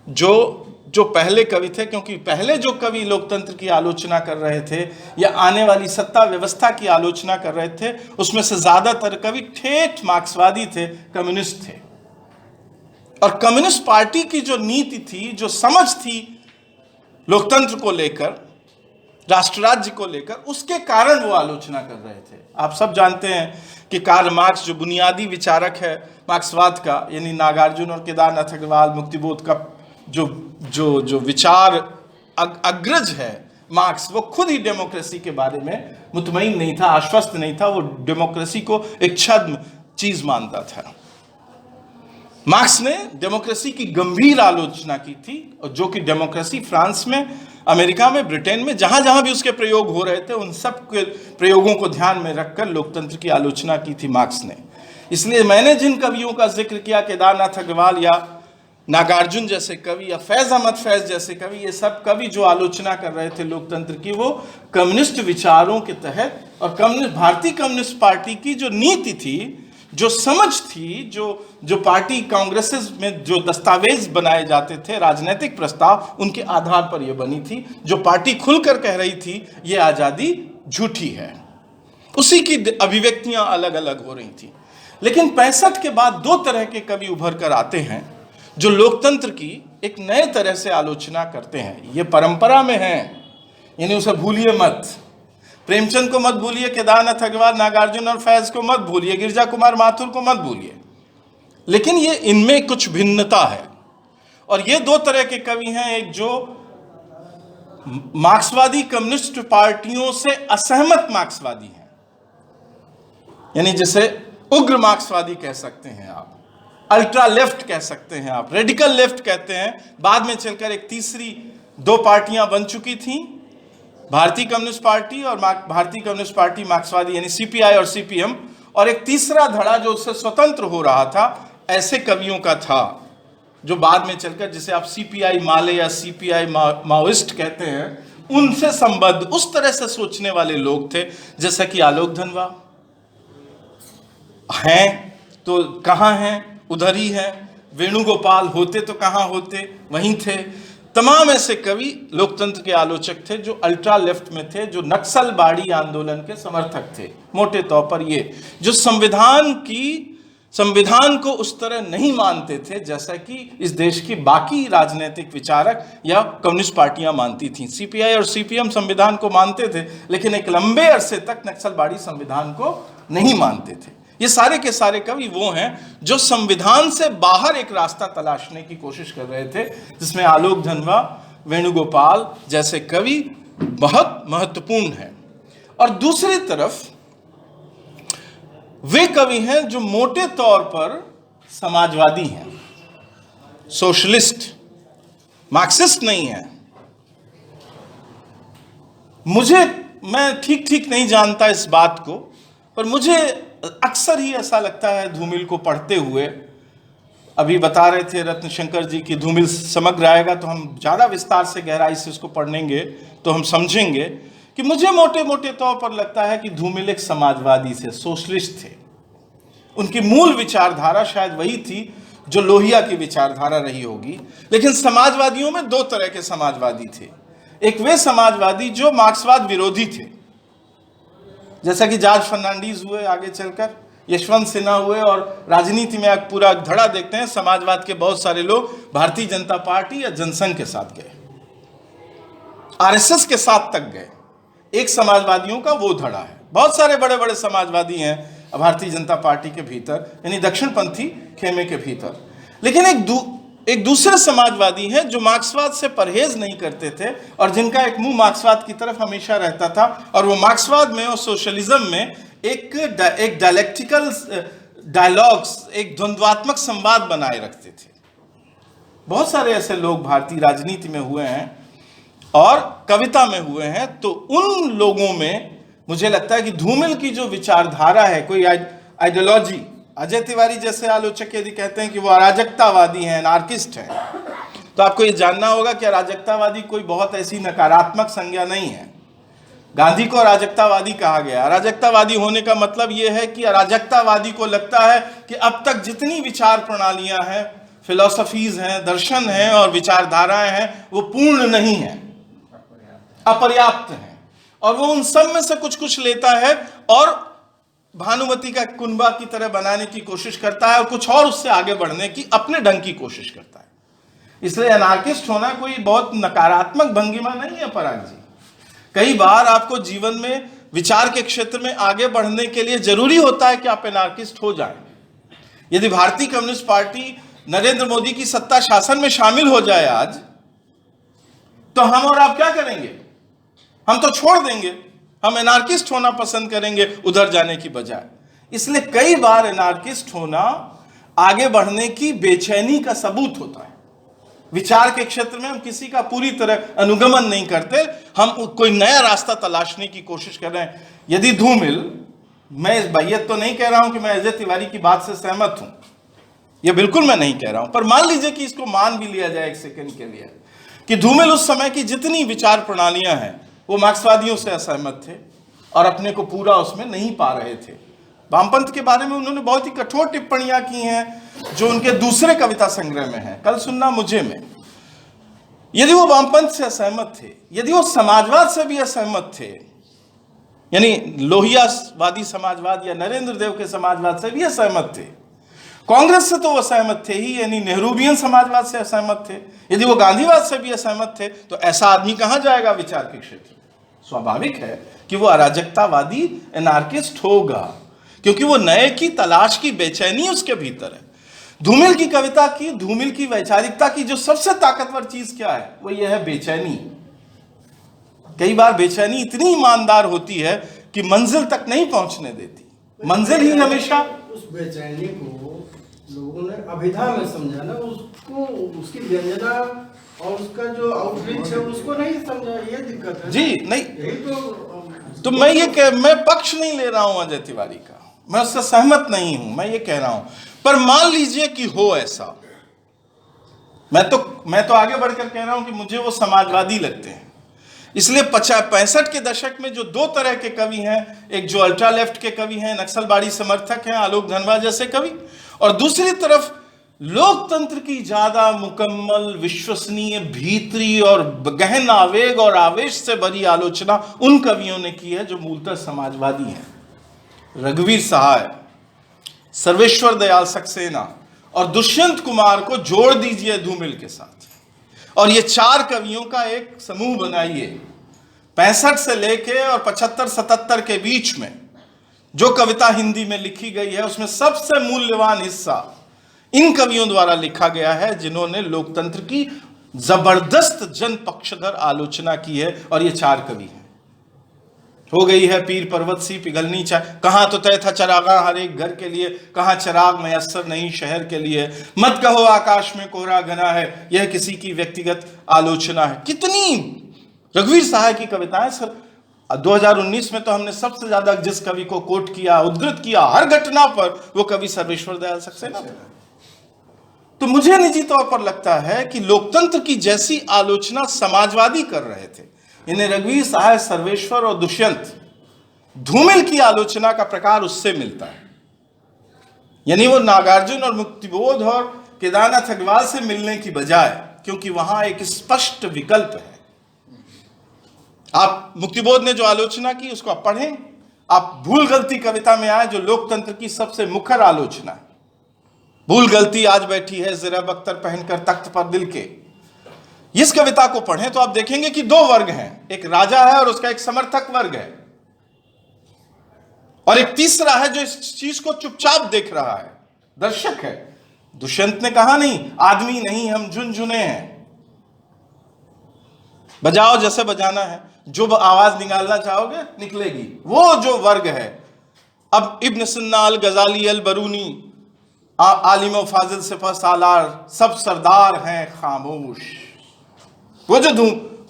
जो पहले कवि थे, क्योंकि पहले जो कवि लोकतंत्र की आलोचना कर रहे थे या आने वाली सत्ता व्यवस्था की आलोचना कर रहे थे, उसमें से ज्यादातर कवि ठेठ मार्क्सवादी थे, कम्युनिस्ट थे। और कम्युनिस्ट पार्टी की जो नीति थी, जो समझ थी लोकतंत्र को लेकर, राष्ट्र राज्य को लेकर, उसके कारण वो आलोचना कर रहे थे। आप सब जानते हैं कि कार्ल मार्क्स जो बुनियादी विचारक है मार्क्सवाद का, यानी नागार्जुन और केदारनाथ अग्रवाल मुक्तिबोध का जो विचार अग्रज है मार्क्स, वो खुद ही डेमोक्रेसी के बारे में मुतमईन नहीं था, आश्वस्त नहीं था। वो डेमोक्रेसी को एक छद्म चीज मानता था। मार्क्स ने डेमोक्रेसी की गंभीर आलोचना की थी, और जो कि डेमोक्रेसी फ्रांस में, अमेरिका में, ब्रिटेन में, जहां जहां भी उसके प्रयोग हो रहे थे, उन सब के प्रयोगों को ध्यान में रखकर लोकतंत्र की आलोचना की थी मार्क्स ने। इसलिए मैंने जिन कवियों का जिक्र किया, केदारनाथ अग्रवाल या नागार्जुन जैसे कवि या फैज अहमद फैज जैसे कवि, ये सब कवि जो आलोचना कर रहे थे लोकतंत्र की, वो कम्युनिस्ट विचारों के तहत और भारतीय कम्युनिस्ट पार्टी की जो नीति थी, जो समझ थी, जो पार्टी कांग्रेसेस में जो दस्तावेज बनाए जाते थे, राजनीतिक प्रस्ताव, उनके आधार पर यह बनी थी। जो पार्टी खुलकर कह रही थी ये आजादी झूठी है, उसी की अभिव्यक्तियां अलग अलग हो रही थी। लेकिन 65 के बाद दो तरह के कवि उभर कर आते हैं जो लोकतंत्र की एक नए तरह से आलोचना करते हैं। ये परंपरा में है, यानी उसे भूलिए मत। प्रेमचंद को मत भूलिए, केदारनाथ अग्रवाल, नागार्जुन और फैज को मत भूलिए, गिरजा कुमार माथुर को मत भूलिए, लेकिन ये इनमें कुछ भिन्नता है। और ये दो तरह के कवि हैं, एक जो मार्क्सवादी कम्युनिस्ट पार्टियों से असहमत मार्क्सवादी हैं, यानी जिसे उग्र मार्क्सवादी कह सकते हैं आप, अल्ट्रा लेफ्ट कह सकते हैं आप, रेडिकल लेफ्ट कहते हैं। बाद में चलकर एक तीसरी दो पार्टियां बन चुकी थीं, भारतीय कम्युनिस्ट पार्टी और भारतीय कम्युनिस्ट पार्टी मार्क्सवादी, यानी सीपीआई और सीपीएम, और एक तीसरा धड़ा जो उससे स्वतंत्र हो रहा था। ऐसे कवियों का था जो बाद में चलकर, जिसे आप सीपीआई माले या सीपीआई माओइस्ट कहते हैं, उनसे संबद्ध, उस तरह से सोचने वाले लोग थे, जैसा कि आलोक धनवा हैं तो कहाँ हैं, उधर ही हैं। वेणुगोपाल होते तो कहाँ होते, वहीं थे। तमाम ऐसे कवि लोकतंत्र के आलोचक थे जो अल्ट्रा लेफ्ट में थे, जो नक्सलबाड़ी आंदोलन के समर्थक थे। मोटे तौर पर ये जो संविधान को उस तरह नहीं मानते थे जैसा कि इस देश की बाकी राजनीतिक विचारक या कम्युनिस्ट पार्टियां मानती थीं। सीपीआई और सीपीएम संविधान को मानते थे, लेकिन एक लंबे अरसे तक नक्सलबाड़ी संविधान को नहीं मानते थे। ये सारे के सारे कवि वो हैं जो संविधान से बाहर एक रास्ता तलाशने की कोशिश कर रहे थे, जिसमें आलोक धनवा, वेणुगोपाल जैसे कवि बहुत महत्वपूर्ण हैं। और दूसरी तरफ वे कवि हैं जो मोटे तौर पर समाजवादी हैं, सोशलिस्ट, मार्क्सिस्ट नहीं है। मैं ठीक नहीं जानता इस बात को, पर मुझे अक्सर ही ऐसा लगता है धूमिल को पढ़ते हुए, अभी बता रहे थे रत्नशंकर जी की धूमिल समग्र आएगा तो हम ज़्यादा विस्तार से गहराई से उसको पढ़ेंगे तो हम समझेंगे कि मुझे मोटे मोटे तौर पर लगता है कि धूमिल एक समाजवादी थे, सोशलिस्ट थे। उनकी मूल विचारधारा शायद वही थी जो लोहिया की विचारधारा रही होगी। लेकिन समाजवादियों में दो तरह के समाजवादी थे। एक वे समाजवादी जो मार्क्सवाद विरोधी थे, जैसा कि जॉर्ज फर्नांडीज हुए, आगे चलकर यशवंत सिन्हा हुए, और राजनीति में एक पूरा धड़ा देखते हैं। समाजवाद के बहुत सारे लोग भारतीय जनता पार्टी या जनसंघ के साथ गए, आरएसएस के साथ तक गए। एक समाजवादियों का वो धड़ा है। बहुत सारे बड़े बड़े समाजवादी हैं भारतीय जनता पार्टी के भीतर, यानी दक्षिणपंथी खेमे के भीतर। लेकिन एक दूसरे समाजवादी हैं जो मार्क्सवाद से परहेज नहीं करते थे और जिनका एक मुंह मार्क्सवाद की तरफ हमेशा रहता था, और वो मार्क्सवाद में और सोशलिज्म में एक डायलेक्टिकल डायलॉग्स, एक द्वंद्वात्मक संवाद बनाए रखते थे। बहुत सारे ऐसे लोग भारतीय राजनीति में हुए हैं और कविता में हुए हैं। तो उन लोगों में मुझे लगता है कि धूमिल की जो विचारधारा है, कोई आइडियोलॉजी, अजय तिवारी जैसे आलोचक यदि कहते हैं कि वो अराजकतावादी हैं, एनार्किस्ट हैं, तो आपको ये जानना होगा कि अराजकतावादी कोई बहुत ऐसी नकारात्मक संज्ञा नहीं है। गांधी को अराजकतावादी कहा गया। अराजकतावादी होने का मतलब ये है कि अराजकतावादी को लगता है कि अब तक जितनी विचार प्रणालियां हैं, फिलॉसफीज हैं, दर्शन हैं और विचारधाराएं हैं, वो पूर्ण नहीं है, अपर्याप्त हैं, और वो उन सब में से कुछ कुछ लेता है और भानुमति का कुनबा की तरह बनाने की कोशिश करता है और कुछ और उससे आगे बढ़ने की अपने ढंग की कोशिश करता है। इसलिए एनार्किस्ट होना कोई बहुत नकारात्मक भंगिमा नहीं है पराग जी। कई बार आपको जीवन में विचार के क्षेत्र में आगे बढ़ने के लिए जरूरी होता है कि आप एनार्किस्ट हो जाएं। यदि भारतीय कम्युनिस्ट पार्टी नरेंद्र मोदी की सत्ता शासन में शामिल हो जाए आज, तो हम और आप क्या करेंगे? हम तो छोड़ देंगे, हम एनार्किस्ट होना पसंद करेंगे उधर जाने की बजाय। इसलिए कई बार एनार्किस्ट होना आगे बढ़ने की बेचैनी का सबूत होता है। विचार के क्षेत्र में हम किसी का पूरी तरह अनुगमन नहीं करते, हम कोई नया रास्ता तलाशने की कोशिश कर रहे हैं। यदि धूमिल, मैं इस बैयत तो नहीं कह रहा हूं कि मैं अजय तिवारी की बात से सहमत हूं, यह बिल्कुल मैं नहीं कह रहा हूं, पर मान लीजिए कि इसको मान भी लिया जाए एक सेकंड के लिए कि धूमिल उस समय की जितनी विचार प्रणालियां हैं वो मार्क्सवादियों से असहमत थे और अपने को पूरा उसमें नहीं पा रहे थे। वामपंथ के बारे में उन्होंने बहुत ही कठोर टिप्पणियां की हैं जो उनके दूसरे कविता संग्रह में है, कल सुनना मुझे में। यदि वो वामपंथ से असहमत थे, यदि वो समाजवाद से भी असहमत थे, यानी लोहियावादी समाजवाद या नरेंद्र देव के समाजवाद से भी असहमत थे, कांग्रेस से तो वो असहमत थे ही, यानी नेहरूवियन समाजवाद से असहमत थे, यदि वो गांधीवाद से भी असहमत थे, तो ऐसा आदमी कहां जाएगा विचार के क्षेत्र में? स्वाभाविक है कि वो अराजकतावादी एनार्किस्ट होगा, क्योंकि वो नए की तलाश की बेचैनी उसके भीतर है। धूमिल की कविता की, धूमिल की वैचारिकता की जो सबसे ताकतवर चीज क्या है, वो ये है बेचैनी। कई बार बेचैनी इतनी ईमानदार होती है कि मंजिल तक नहीं पहुंचने देती। मंजिल ही हमेशा, उस बेचैनी को लोगों ने अभिधा में समझा ना, उसको, उसकी व्यंजना और उसका जो आउटरीच है उसको नहीं समझा, ये दिक्कत है जी। नहीं, यही तो मैं पक्ष नहीं ले रहा हूं अजय तिवारी का, मैं उससे सहमत नहीं हूं, मैं ये कह रहा हूं। पर मान लीजिए कि हो ऐसा, मैं तो आगे बढ़कर कह रहा हूं कि मुझे वो समाजवादी लगते हैं। इसलिए 65 के दशक में जो दो तरह के कवि हैं, एक जो अल्ट्रा लेफ्ट के कवि हैं, नक्सलबाड़ी समर्थक हैं, आलोक धनवा जैसे कवि, और दूसरी तरफ लोकतंत्र की ज्यादा मुकम्मल, विश्वसनीय, भीतरी और गहन आवेग और आवेश से भरी आलोचना उन कवियों ने की है जो मूलतः समाजवादी हैं। रघुवीर सहाय, सर्वेश्वर दयाल सक्सेना और दुष्यंत कुमार को जोड़ दीजिए धूमिल के साथ, और ये चार कवियों का एक समूह बनाइए। 65 से लेके और 75-77 के बीच में जो कविता हिंदी में लिखी गई है उसमें सबसे मूल्यवान हिस्सा इन कवियों द्वारा लिखा गया है जिन्होंने लोकतंत्र की जबरदस्त जन पक्षधर आलोचना की है, और ये चार कवि हैं। हो गई है पीर पर्वत सी पिघलनी चाय, कहां तो तय था चरागा हर एक घर के लिए, कहां चराग मयस्सर नहीं शहर के लिए, मत कहो आकाश में कोहरा घना है, यह किसी की व्यक्तिगत आलोचना है। कितनी रघुवीर सहाय की कविताएं सर। 2019 में तो हमने सबसे ज्यादा जिस कवि को कोट किया, उद्धृत किया हर घटना पर, वो कवि सर्वेश्वर दयाल सक्सेना थे। तो मुझे निजी तौर पर लगता है कि लोकतंत्र की जैसी आलोचना समाजवादी कर रहे थे, इन्हें रघुवीर सहाय, सर्वेश्वर और दुष्यंत, धूमिल की आलोचना का प्रकार उससे मिलता है। यानी वो नागार्जुन और मुक्तिबोध और केदारनाथ अग्रवाल से मिलने की बजाय, क्योंकि वहां एक स्पष्ट विकल्प है। आप मुक्तिबोध ने जो आलोचना की उसको आप पढ़ें, आप भूल गलती कविता में आए जो लोकतंत्र की सबसे मुखर आलोचना है। भूल गलती आज बैठी है ज़रब अख्तर पहनकर तख्त पर दिल के, इस कविता को पढ़ें तो आप देखेंगे कि दो वर्ग हैं, एक राजा है और उसका एक समर्थक वर्ग है, और एक तीसरा है जो इस चीज को चुपचाप देख रहा है, दर्शक है। दुष्यंत ने कहा नहीं, आदमी नहीं हम झुनझुने हैं, बजाओ जैसे बजाना है, जो आवाज निकालना चाहोगे निकलेगी, वो जो वर्ग है। अब इब्न सिन्ना, अल गजाली, अल बरूनी, आलिम फाजिल सिपह सालार, सब सरदार हैं खामोश। वो जो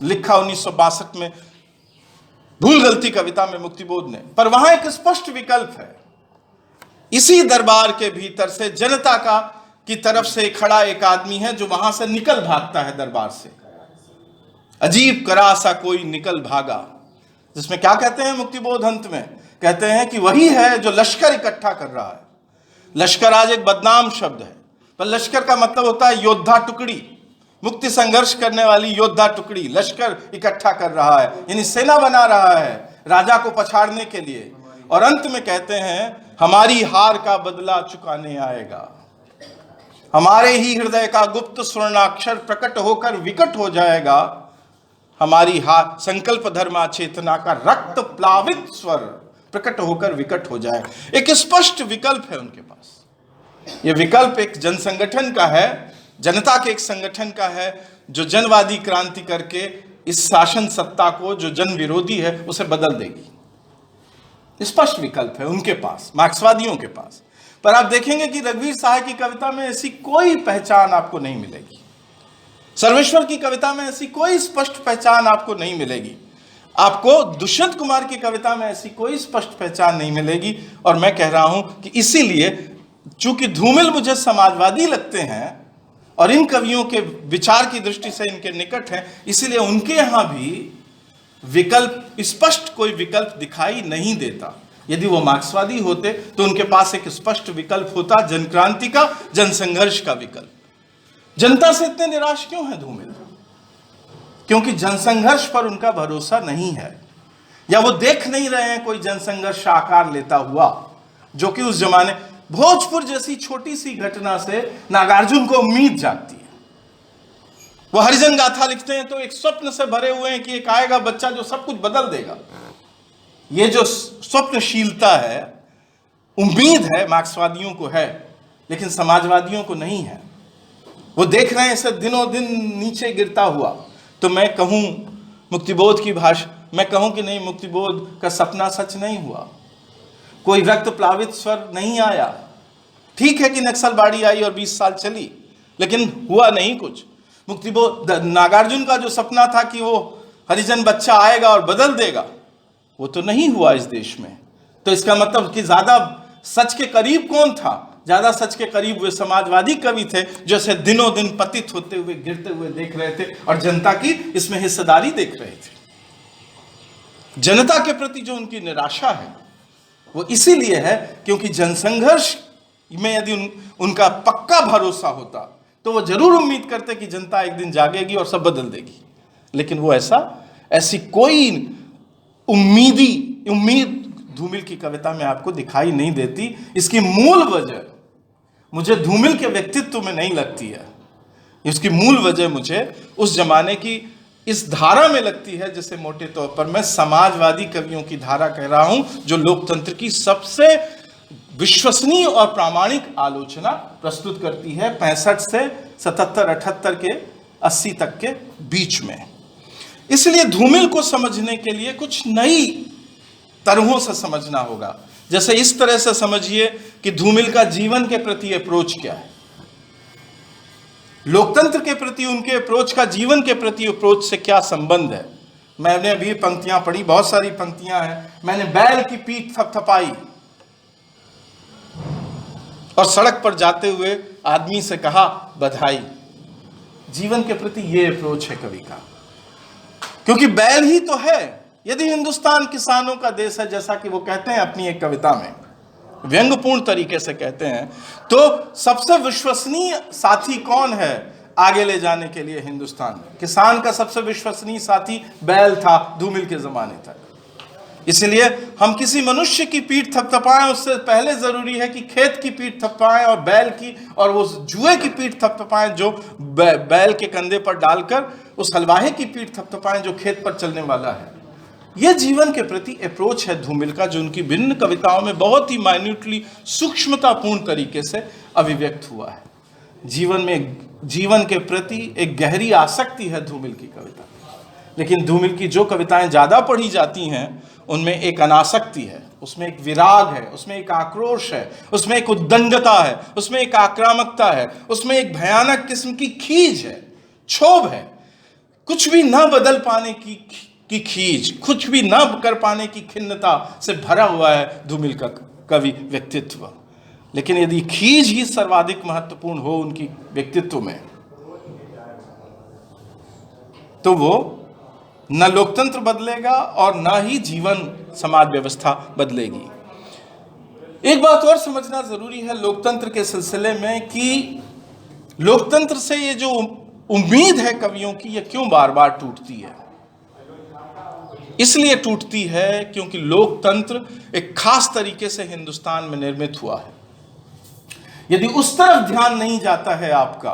लिखा 1962 में भूल गलती कविता में मुक्तिबोध ने, पर वहां एक स्पष्ट विकल्प है। इसी दरबार के भीतर से जनता का की तरफ से खड़ा एक आदमी है जो वहां से निकल भागता है दरबार से। अजीब करा सा कोई निकल भागा, जिसमें क्या कहते हैं मुक्तिबोध अंत में, कहते हैं कि वही है जो लश्कर इकट्ठा कर रहा है। लश्कर आज एक बदनाम शब्द है, पर लश्कर का मतलब होता है योद्धा टुकड़ी, मुक्ति संघर्ष करने वाली योद्धा टुकड़ी। लश्कर इकट्ठा कर रहा है, यानी सेना बना रहा है राजा को पछाड़ने के लिए। और अंत में कहते हैं हमारी हार का बदला चुकाने आएगा, हमारे ही हृदय का गुप्त स्वर्णाक्षर प्रकट होकर विकट हो जाएगा, हमारी हार संकल्प धर्मा चेतना का रक्त प्लावित स्वर प्रकट होकर विकट हो जाए। एक स्पष्ट विकल्प है उनके पास। यह विकल्प एक जनसंगठन का है, जनता के एक संगठन का है, जो जनवादी क्रांति करके इस शासन सत्ता को जो जन विरोधी है उसे बदल देगी। स्पष्ट विकल्प है उनके पास, मार्क्सवादियों के पास। पर आप देखेंगे कि रघुवीर सहाय की कविता में ऐसी कोई पहचान आपको नहीं मिलेगी, सर्वेश्वर की कविता में ऐसी कोई स्पष्ट पहचान आपको नहीं मिलेगी, आपको दुष्यंत कुमार की कविता में ऐसी कोई स्पष्ट पहचान नहीं मिलेगी। और मैं कह रहा हूं कि इसीलिए चूंकि धूमिल मुझे समाजवादी लगते हैं और इन कवियों के विचार की दृष्टि से इनके निकट हैं, इसीलिए उनके यहां भी विकल्प, स्पष्ट कोई विकल्प दिखाई नहीं देता। यदि वो मार्क्सवादी होते तो उनके पास एक स्पष्ट विकल्प होता, जनक्रांति का, जनसंघर्ष का विकल्प। जनता से इतने निराश क्यों है धूमिल? क्योंकि जनसंघर्ष पर उनका भरोसा नहीं है, या वो देख नहीं रहे हैं कोई जनसंघर्ष आकार लेता हुआ, जो कि उस जमाने भोजपुर जैसी छोटी सी घटना से नागार्जुन को उम्मीद जागती है। वो हरिजन गाथा लिखते हैं तो एक स्वप्न से भरे हुए हैं कि एक आएगा बच्चा जो सब कुछ बदल देगा। ये जो स्वप्नशीलता है, उम्मीद है, मार्क्सवादियों को है, लेकिन समाजवादियों को नहीं है। वो देख रहे हैं इसे दिनों दिन नीचे गिरता हुआ। तो मैं कहूं मुक्तिबोध की भाषा, मैं कहूं कि नहीं, मुक्तिबोध का सपना सच नहीं हुआ, कोई रक्त प्लावित स्वर नहीं आया। ठीक है कि नक्सलबाड़ी आई और 20 साल चली, लेकिन हुआ नहीं कुछ। मुक्तिबोध, नागार्जुन का जो सपना था कि वो हरिजन बच्चा आएगा और बदल देगा, वो तो नहीं हुआ इस देश में। तो इसका मतलब कि ज्यादा सच के करीब कौन था? ज्यादा सच के करीब वे समाजवादी कवि थे जो इसे दिनों दिन पतित होते हुए, गिरते हुए देख रहे थे और जनता की इसमें हिस्सेदारी देख रहे थे। जनता के प्रति जो उनकी निराशा है वो इसीलिए है क्योंकि जनसंघर्ष में यदि उनका पक्का भरोसा होता तो वो जरूर उम्मीद करते कि जनता एक दिन जागेगी और सब बदल देगी, लेकिन वो ऐसी कोई उम्मीद धूमिल की कविता में आपको दिखाई नहीं देती। इसकी मूल वजह मुझे धूमिल के व्यक्तित्व में नहीं लगती है, इसकी मूल वजह मुझे उस जमाने की इस धारा में लगती है जिसे मोटे तौर पर मैं समाजवादी कवियों की धारा कह रहा हूं, जो लोकतंत्र की सबसे विश्वसनीय और प्रामाणिक आलोचना प्रस्तुत करती है 65 से 77-78 के 80 तक के बीच में। इसलिए धूमिल को समझने के लिए कुछ नई तरहों से समझना होगा। जैसे इस तरह से समझिए कि धूमिल का जीवन के प्रति अप्रोच क्या है, लोकतंत्र के प्रति उनके अप्रोच का जीवन के प्रति अप्रोच से क्या संबंध है। मैंने अभी पंक्तियां पढ़ी, बहुत सारी पंक्तियां हैं। मैंने बैल की पीठ थपथपाई और सड़क पर जाते हुए आदमी से कहा बधाई। जीवन के प्रति यह अप्रोच है कवि का, क्योंकि बैल ही तो है। यदि हिंदुस्तान किसानों का देश है, जैसा कि वो कहते हैं अपनी एक कविता में, व्यंग्यपूर्ण तरीके से कहते हैं, तो सबसे विश्वसनीय साथी कौन है आगे ले जाने के लिए हिंदुस्तान में? किसान का सबसे विश्वसनीय साथी बैल था धूमिल के जमाने तक। इसलिए हम किसी मनुष्य की पीठ थपथपाएं, उससे पहले जरूरी है कि खेत की पीठ थपथपाएं और बैल की और उस जुए की पीठ थपथपाएं जो बैल के कंधे पर डालकर उस हलवाहे की पीठ थपथपाएं जो खेत पर चलने वाला है। यह जीवन के प्रति अप्रोच है धूमिल का, जो उनकी भिन्न कविताओं में बहुत ही माइन्यूटली सूक्ष्मतापूर्ण तरीके से अभिव्यक्त हुआ है। जीवन के प्रति एक गहरी आसक्ति है धूमिल की कविता। लेकिन धूमिल की जो कविताएं ज्यादा पढ़ी जाती हैं उनमें एक अनासक्ति है, उसमें एक विराग है, उसमें एक आक्रोश है, उसमें एक उद्दंडता है, उसमें एक आक्रामकता है, उसमें एक भयानक किस्म की खींच है, क्षोभ है, कुछ भी न बदल पाने की खींच, कुछ भी न कर पाने की खिन्नता से भरा हुआ है धूमिल का कवि व्यक्तित्व। लेकिन यदि खींच ही सर्वाधिक महत्वपूर्ण हो उनकी व्यक्तित्व में, तो वो न लोकतंत्र बदलेगा और न ही जीवन समाज व्यवस्था बदलेगी। एक बात और समझना जरूरी है लोकतंत्र के सिलसिले में कि लोकतंत्र से ये जो उम्मीद है कवियों की, ये क्यों बार बार टूटती है। इसलिए टूटती है क्योंकि लोकतंत्र एक खास तरीके से हिंदुस्तान में निर्मित हुआ है। यदि उस तरफ ध्यान नहीं जाता है आपका,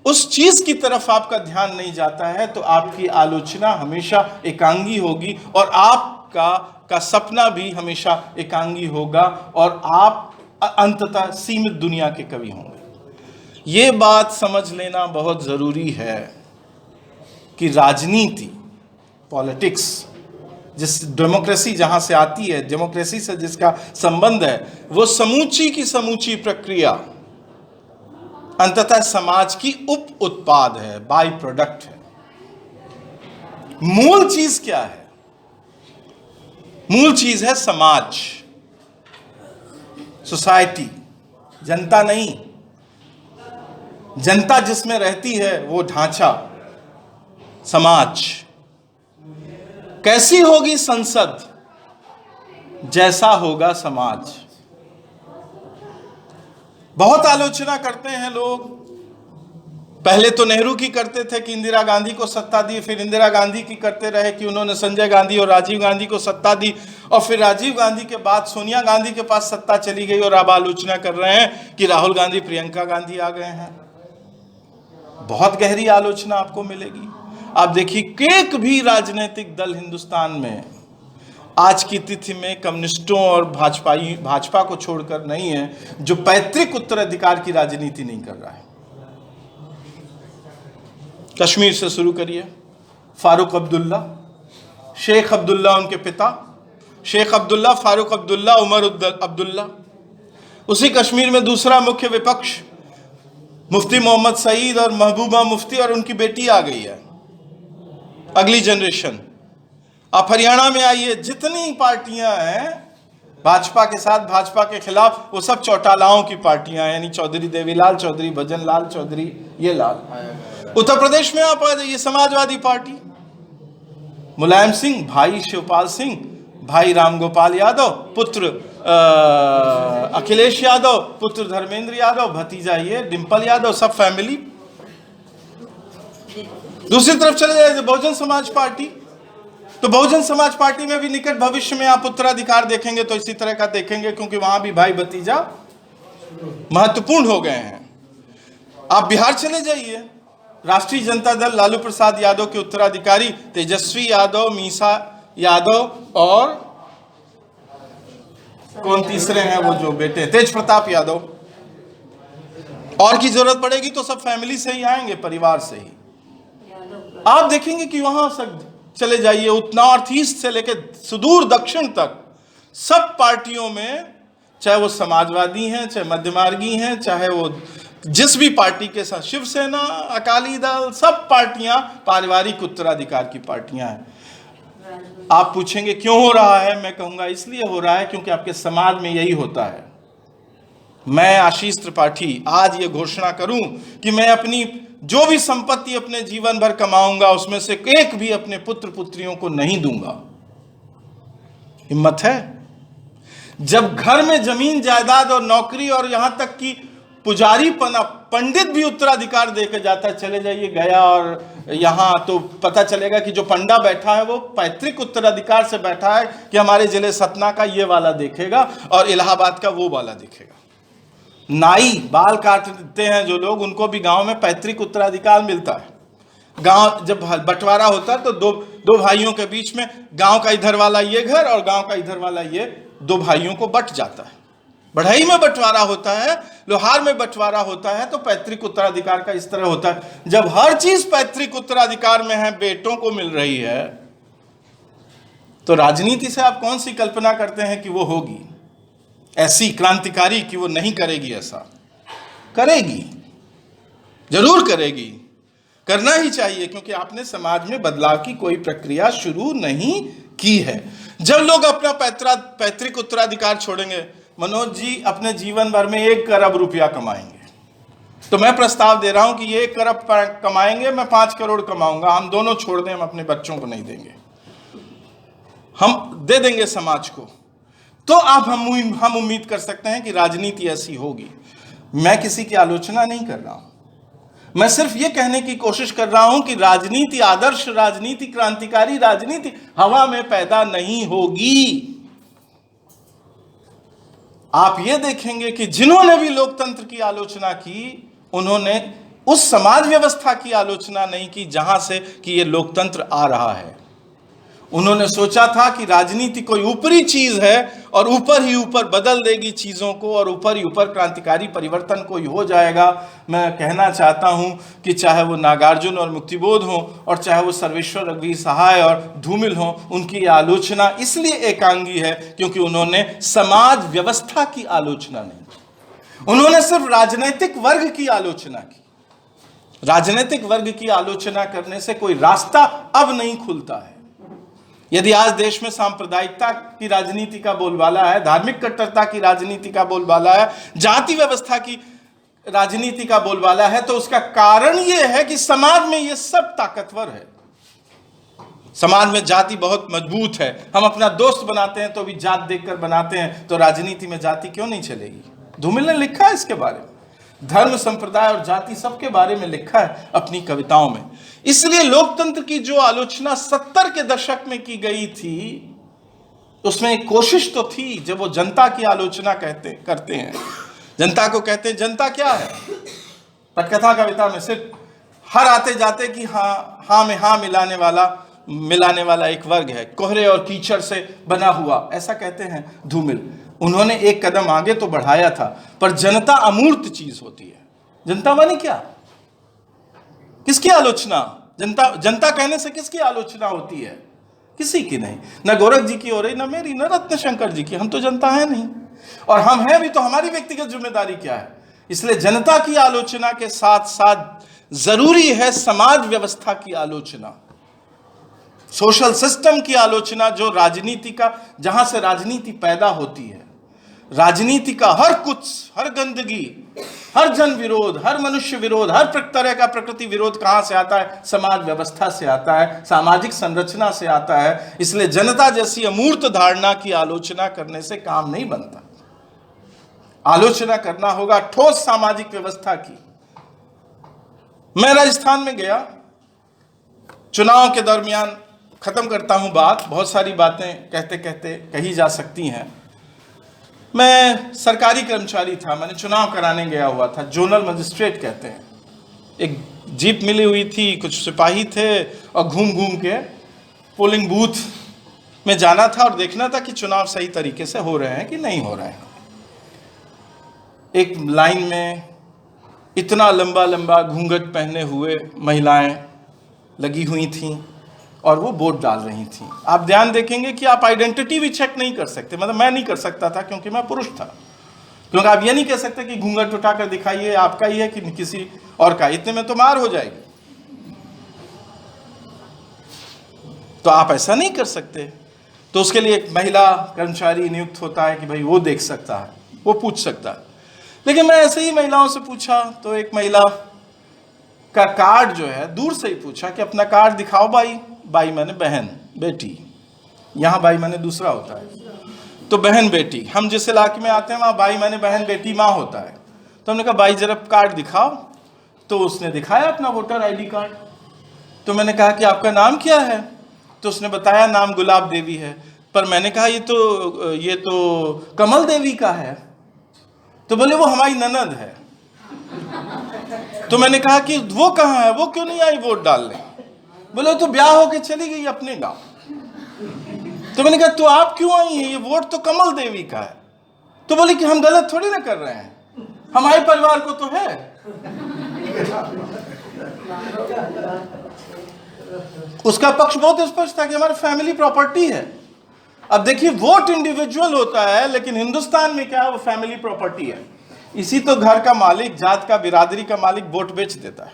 उस चीज की तरफ आपका ध्यान नहीं जाता है, तो आपकी आलोचना हमेशा एकांगी होगी और आपका सपना भी हमेशा एकांगी होगा और आप अंततः सीमित दुनिया के कवि होंगे। ये बात समझ लेना बहुत जरूरी है कि राजनीति, पॉलिटिक्स, जिस डेमोक्रेसी जहां से आती है, डेमोक्रेसी से जिसका संबंध है, वो समूची की समूची प्रक्रिया अंततः समाज की उप उत्पाद है, बाई प्रोडक्ट है। मूल चीज क्या है? मूल चीज है समाज, सोसाइटी, जनता नहीं। जनता जिसमें रहती है वो ढांचा समाज। कैसी होगी संसद? जैसा होगा समाज। बहुत आलोचना करते हैं लोग, पहले तो नेहरू की करते थे कि इंदिरा गांधी को सत्ता दी, फिर इंदिरा गांधी की करते रहे कि उन्होंने संजय गांधी और राजीव गांधी को सत्ता दी, और फिर राजीव गांधी के बाद सोनिया गांधी के पास सत्ता चली गई और अब आलोचना कर रहे हैं कि राहुल गांधी, प्रियंका गांधी आ गए हैं। बहुत गहरी आलोचना आपको मिलेगी। आप देखिए, एक भी राजनीतिक दल हिंदुस्तान में आज की तिथि में कम्युनिस्टों और भाजपा को छोड़कर नहीं है जो पैतृक उत्तराधिकार की राजनीति नहीं कर रहा है। कश्मीर से शुरू करिए, फारूक अब्दुल्ला, शेख अब्दुल्ला उनके पिता, शेख अब्दुल्ला, फारूक अब्दुल्ला, उमर अब्दुल्ला। उसी कश्मीर में दूसरा मुख्य विपक्ष मुफ्ती मोहम्मद सईद और महबूबा मुफ्ती और उनकी बेटी आ गई है, अगली जनरेशन। आप हरियाणा में आइए, जितनी पार्टियां हैं भाजपा के साथ, भाजपा के खिलाफ, वो सब चौटालाओं की पार्टियां हैं, यानी चौधरी देवीलाल चौधरी, भजन लाल चौधरी, ये लाल। उत्तर प्रदेश में आप आ जाइए, समाजवादी पार्टी, मुलायम सिंह, भाई शिवपाल सिंह, भाई रामगोपाल यादव, पुत्र अखिलेश यादव, पुत्र धर्मेंद्र यादव, भतीजा ये डिंपल यादव, सब फैमिली। दूसरी तरफ चले जाए बहुजन समाज पार्टी, तो बहुजन समाज पार्टी में भी निकट भविष्य में आप उत्तराधिकार देखेंगे तो इसी तरह का देखेंगे, क्योंकि वहां भी भाई भतीजा महत्वपूर्ण हो गए हैं। आप बिहार चले जाइए, राष्ट्रीय जनता दल लालू प्रसाद यादव के उत्तराधिकारी तेजस्वी यादव, मीसा यादव और कौन तीसरे हैं वो जो बेटे तेज प्रताप यादव। और की जरूरत पड़ेगी तो सब फैमिली से ही आएंगे, परिवार से ही। आप देखेंगे कि वहां से चले जाइए, नॉर्थ ईस्ट से लेकर सुदूर दक्षिण तक सब पार्टियों में, चाहे वो समाजवादी हैं, चाहे मध्यमार्गी हैं, चाहे वो जिस भी पार्टी के साथ, शिवसेना, अकाली दल, सब पार्टियां पारिवारिक उत्तराधिकार की पार्टियां हैं। आप पूछेंगे क्यों हो रहा है, मैं कहूंगा इसलिए हो रहा है क्योंकि आपके समाज में यही होता है। मैं आशीष त्रिपाठी आज ये घोषणा करूं कि मैं अपनी जो भी संपत्ति अपने जीवन भर कमाऊंगा उसमें से एक भी अपने पुत्र पुत्रियों को नहीं दूंगा। हिम्मत है? जब घर में जमीन जायदाद और नौकरी और यहां तक कि पुजारी पंडित भी उत्तराधिकार देकर जाता है, चले जाइए गया और यहां तो पता चलेगा कि जो पंडा बैठा है वो पैतृक उत्तराधिकार से बैठा है कि हमारे जिले सतना का ये वाला देखेगा और इलाहाबाद का वो वाला देखेगा। नाई बाल काटते हैं जो लोग, उनको भी गांव में पैतृक उत्तराधिकार मिलता है। गांव जब बंटवारा होता है तो दो भाइयों के बीच में गांव का इधर वाला ये घर और गांव का इधर वाला ये, दो भाइयों को बट जाता है। बढ़ई में बंटवारा होता है, लोहार में बंटवारा होता है, तो पैतृक उत्तराधिकार का इस तरह होता है। जब हर चीज पैतृक उत्तराधिकार में है, बेटों को मिल रही है, तो राजनीति से आप कौन सी कल्पना करते हैं कि वो होगी ऐसी क्रांतिकारी कि वो नहीं करेगी? ऐसा करेगी, जरूर करेगी, करना ही चाहिए, क्योंकि आपने समाज में बदलाव की कोई प्रक्रिया शुरू नहीं की है। जब लोग अपना पैतृक उत्तराधिकार छोड़ेंगे, मनोज जी अपने जीवन भर में 1 करोड़ रुपया कमाएंगे, तो मैं प्रस्ताव दे रहा हूं कि ये 1 करोड़ कमाएंगे, मैं 5 करोड़ कमाऊंगा, हम दोनों छोड़ दें, हम अपने बच्चों को नहीं देंगे, हम दे देंगे समाज को। तो आप हम उम्मीद कर सकते हैं कि राजनीति ऐसी होगी। मैं किसी की आलोचना नहीं कर रहा हूं, मैं सिर्फ ये कहने की कोशिश कर रहा हूं कि राजनीति, आदर्श राजनीति, क्रांतिकारी राजनीति हवा में पैदा नहीं होगी। आप ये देखेंगे कि जिन्होंने भी लोकतंत्र की आलोचना की, उन्होंने उस समाज व्यवस्था की आलोचना नहीं की जहां से कि ये लोकतंत्र आ रहा है। उन्होंने सोचा था कि राजनीति कोई ऊपरी चीज है और ऊपर ही ऊपर बदल देगी चीजों को और ऊपर ही ऊपर क्रांतिकारी परिवर्तन कोई हो जाएगा। मैं कहना चाहता हूं कि चाहे वो नागार्जुन और मुक्तिबोध हो और चाहे वो सर्वेश्वर रघुवीर सहाय और धूमिल हो, उनकी आलोचना इसलिए एकांगी है क्योंकि उन्होंने समाज व्यवस्था की आलोचना नहीं की, उन्होंने सिर्फ राजनीतिक वर्ग की आलोचना की। राजनीतिक वर्ग की आलोचना करने से कोई रास्ता अब नहीं खुलता है। यदि आज देश में सांप्रदायिकता की राजनीति का बोलबाला है, धार्मिक कट्टरता की राजनीति का बोलबाला है, जाति व्यवस्था की राजनीति का बोलबाला है, तो उसका कारण यह है कि समाज में यह सब ताकतवर है। समाज में जाति बहुत मजबूत है। हम अपना दोस्त बनाते हैं तो भी जात देखकर बनाते हैं, तो राजनीति में जाति क्यों नहीं चलेगी? धूमिल ने लिखा है इसके बारे में, धर्म, संप्रदाय और जाति सबके बारे में लिखा है अपनी कविताओं में। इसलिए लोकतंत्र की जो आलोचना 70 के दशक में की गई थी, उसमें एक कोशिश तो थी। जब वो जनता की आलोचना करते हैं, जनता को कहते हैं जनता क्या है, पटकथा कविता में सिर्फ हर आते जाते कि हाँ में हाँ मिलाने वाला एक वर्ग है, कोहरे और कीचड़ से बना हुआ, ऐसा कहते हैं धूमिल। उन्होंने एक कदम आगे तो बढ़ाया था, पर जनता अमूर्त चीज होती है। जनता माने क्या? किसकी आलोचना? जनता कहने से किसकी आलोचना होती है? किसी की नहीं, न गोरख जी की हो रही, न मेरी, न रत्नशंकर जी की। हम तो जनता है नहीं, और हम हैं भी तो हमारी व्यक्तिगत जिम्मेदारी क्या है? इसलिए जनता की आलोचना के साथ साथ जरूरी है समाज व्यवस्था की आलोचना, सोशल सिस्टम की आलोचना, जो राजनीति का, जहां से राजनीति पैदा होती है। राजनीति का हर कुछ, हर गंदगी, हर जन विरोध, हर मनुष्य विरोध, हर तरह का प्रकृति विरोध कहां से आता है? समाज व्यवस्था से आता है, सामाजिक संरचना से आता है। इसलिए जनता जैसी अमूर्त धारणा की आलोचना करने से काम नहीं बनता। आलोचना करना होगा ठोस सामाजिक व्यवस्था की। मैं राजस्थान में गया, चुनाव के दरमियान, खत्म करता हूं बात, बहुत सारी बातें कहते कहते कही जा सकती हैं। मैं सरकारी कर्मचारी था, मैंने चुनाव कराने गया हुआ था, जोनल मजिस्ट्रेट कहते हैं। एक जीप मिली हुई थी, कुछ सिपाही थे, और घूम घूम के पोलिंग बूथ में जाना था और देखना था कि चुनाव सही तरीके से हो रहे हैं कि नहीं हो रहे हैं। एक लाइन में इतना लंबा लंबा घूंघट पहने हुए महिलाएं लगी हुई थीं और वो वोट डाल रही थीं। आप ध्यान देखेंगे कि आप आइडेंटिटी भी चेक नहीं कर सकते, मतलब मैं नहीं कर सकता था क्योंकि मैं पुरुष था। क्योंकि आप ये नहीं कह सकते कि घूंघट उठाकर दिखाइए आपका ही है कि किसी और का, इतने में तो मार हो जाएगी। तो आप ऐसा नहीं कर सकते। तो उसके लिए एक महिला कर्मचारी नियुक्त होता है कि भाई वो देख सकता है, वो पूछ सकता है। लेकिन मैं ऐसे ही महिलाओं से पूछा तो एक महिला का कार्ड जो है, दूर से ही पूछा कि अपना कार्ड दिखाओ भाई। भाई माने बहन, बेटी। यहाँ भाई माने दूसरा होता है, तो बहन बेटी। हम जिस इलाके में आते हैं वहाँ भाई माने बहन, बेटी माँ होता है। तो हमने कहा भाई जरा कार्ड दिखाओ। तो उसने दिखाया अपना वोटर आईडी कार्ड। तो मैंने कहा कि आपका नाम क्या है? तो उसने बताया नाम गुलाब देवी है। पर मैंने कहा ये तो कमल देवी का है। तो बोले वो हमारी ननद है। तो मैंने कहा कि वो कहाँ है, वो क्यों नहीं आई वोट डालने? बोले तो ब्याह होके चली गई अपने गांव। तो मैंने कहा तो आप क्यों आई हैं? ये वोट तो कमल देवी का है। तो बोले कि हम गलत थोड़ी ना कर रहे हैं, हमारे परिवार को तो है। उसका पक्ष बहुत स्पष्ट था कि हमारी फैमिली प्रॉपर्टी है। अब देखिए, वोट इंडिविजुअल होता है, लेकिन हिंदुस्तान में क्या है, वो फैमिली प्रॉपर्टी है। इसी तो घर का मालिक, जात का, बिरादरी का मालिक वोट बेच देता है।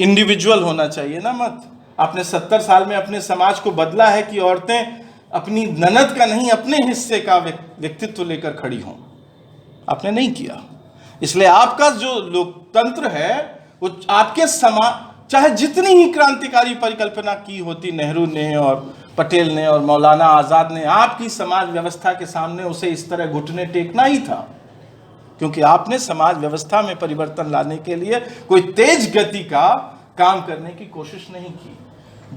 इंडिविजुअल होना चाहिए ना मत। आपने 70 साल में अपने समाज को बदला है कि औरतें अपनी ननद का नहीं, अपने हिस्से का व्यक्तित्व लेकर खड़ी हों। आपने नहीं किया। इसलिए आपका जो लोकतंत्र है वो आपके समाज, चाहे जितनी ही क्रांतिकारी परिकल्पना की होती नेहरू ने और पटेल ने और मौलाना आजाद ने, आपकी समाज व्यवस्था के सामने उसे इस तरह घुटने टेकना ही था। क्योंकि आपने समाज व्यवस्था में परिवर्तन लाने के लिए कोई तेज गति का काम करने की कोशिश नहीं की।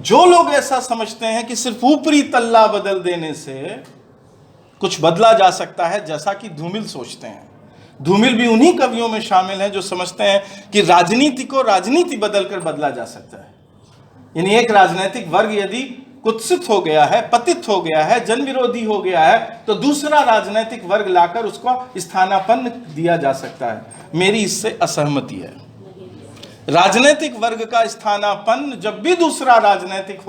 जो लोग ऐसा समझते हैं कि सिर्फ ऊपरी तल्ला बदल देने से कुछ बदला जा सकता है, जैसा कि धूमिल सोचते हैं। धूमिल भी उन्हीं कवियों में शामिल हैं जो समझते हैं कि राजनीति को राजनीति बदलकर बदला जा सकता है। यानी एक राजनीतिक वर्ग यदि कुत्सित हो गया है, पतित हो गया है, जन विरोधी हो गया है, तो दूसरा राजनीतिक वर्ग लाकर उसको स्थानापन्न दिया जा सकता है। मेरी इससे असहमति है। राजनीतिक वर्ग का स्थानापन्न जब भी दूसरा राजनीतिक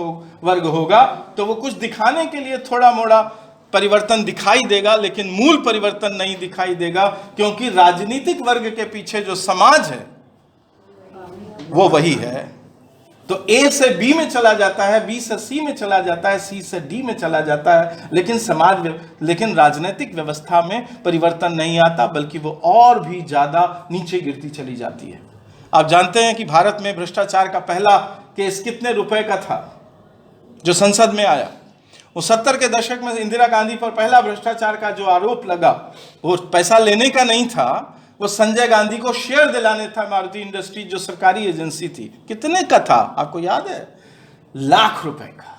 वर्ग होगा तो वो कुछ दिखाने के लिए थोड़ा मोड़ा परिवर्तन दिखाई देगा, लेकिन मूल परिवर्तन नहीं दिखाई देगा। क्योंकि राजनीतिक वर्ग के पीछे जो समाज है वो वही है। तो ए से बी में चला जाता है, बी से सी में चला जाता है, सी से डी में चला जाता है, लेकिन राजनीतिक व्यवस्था में परिवर्तन नहीं आता, बल्कि वो और भी ज्यादा नीचे गिरती चली जाती है। आप जानते हैं कि भारत में भ्रष्टाचार का पहला केस कितने रुपए का था जो संसद में आया? वो 70 के दशक में इंदिरा गांधी पर पहला भ्रष्टाचार का जो आरोप लगा, वो पैसा लेने का नहीं था, वो संजय गांधी को शेयर दिलाने था। मारुति इंडस्ट्री जो सरकारी एजेंसी थी, कितने का था आपको याद है? लाख रुपए का।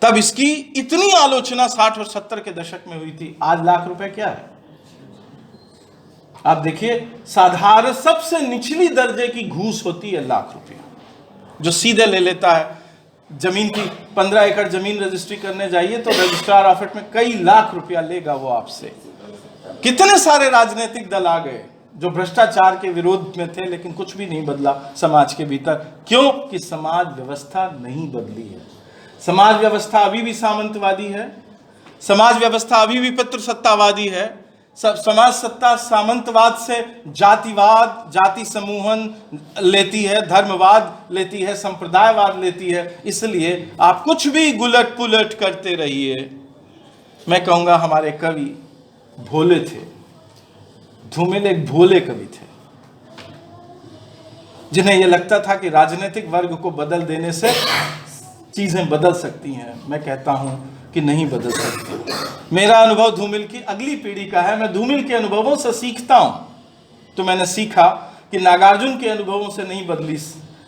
तब इसकी इतनी आलोचना 60 और 70 के दशक में हुई थी। आज लाख रुपए क्या है? आप देखिए, साधारण सबसे निचली दर्जे की घूस होती है लाख रुपया, जो सीधे ले लेता है। जमीन की 15 एकड़ जमीन रजिस्ट्री करने जाइए तो रजिस्ट्रार ऑफिस में कई लाख रुपया लेगा वो आपसे। कितने सारे राजनीतिक दल आ गए जो भ्रष्टाचार के विरोध में थे, लेकिन कुछ भी नहीं बदला समाज के भीतर। क्यों? कि समाज व्यवस्था नहीं बदली है। समाज व्यवस्था अभी भी सामंतवादी है, समाज व्यवस्था अभी भी पितृसत्तावादी है। समाज सत्ता सामंतवाद से जातिवाद, जाति समूहन लेती है, धर्मवाद लेती है, संप्रदायवाद लेती है। इसलिए आप कुछ भी गुलट पुलट करते रहिए, मैं कहूँगा हमारे कवि भोले थे। धूमिल एक भोले कवि थे, जिन्हें यह लगता था कि राजनीतिक वर्ग को बदल देने से चीज़ें बदल सकती हैं। मैं कहता हूँ कि नहीं बदल सकती। मेरा अनुभव धूमिल की अगली पीढ़ी का है। मैं धूमिल के अनुभवों से सीखता हूँ। तो मैंने सीखा कि नागार्जुन के अनुभवों से नहीं बदली।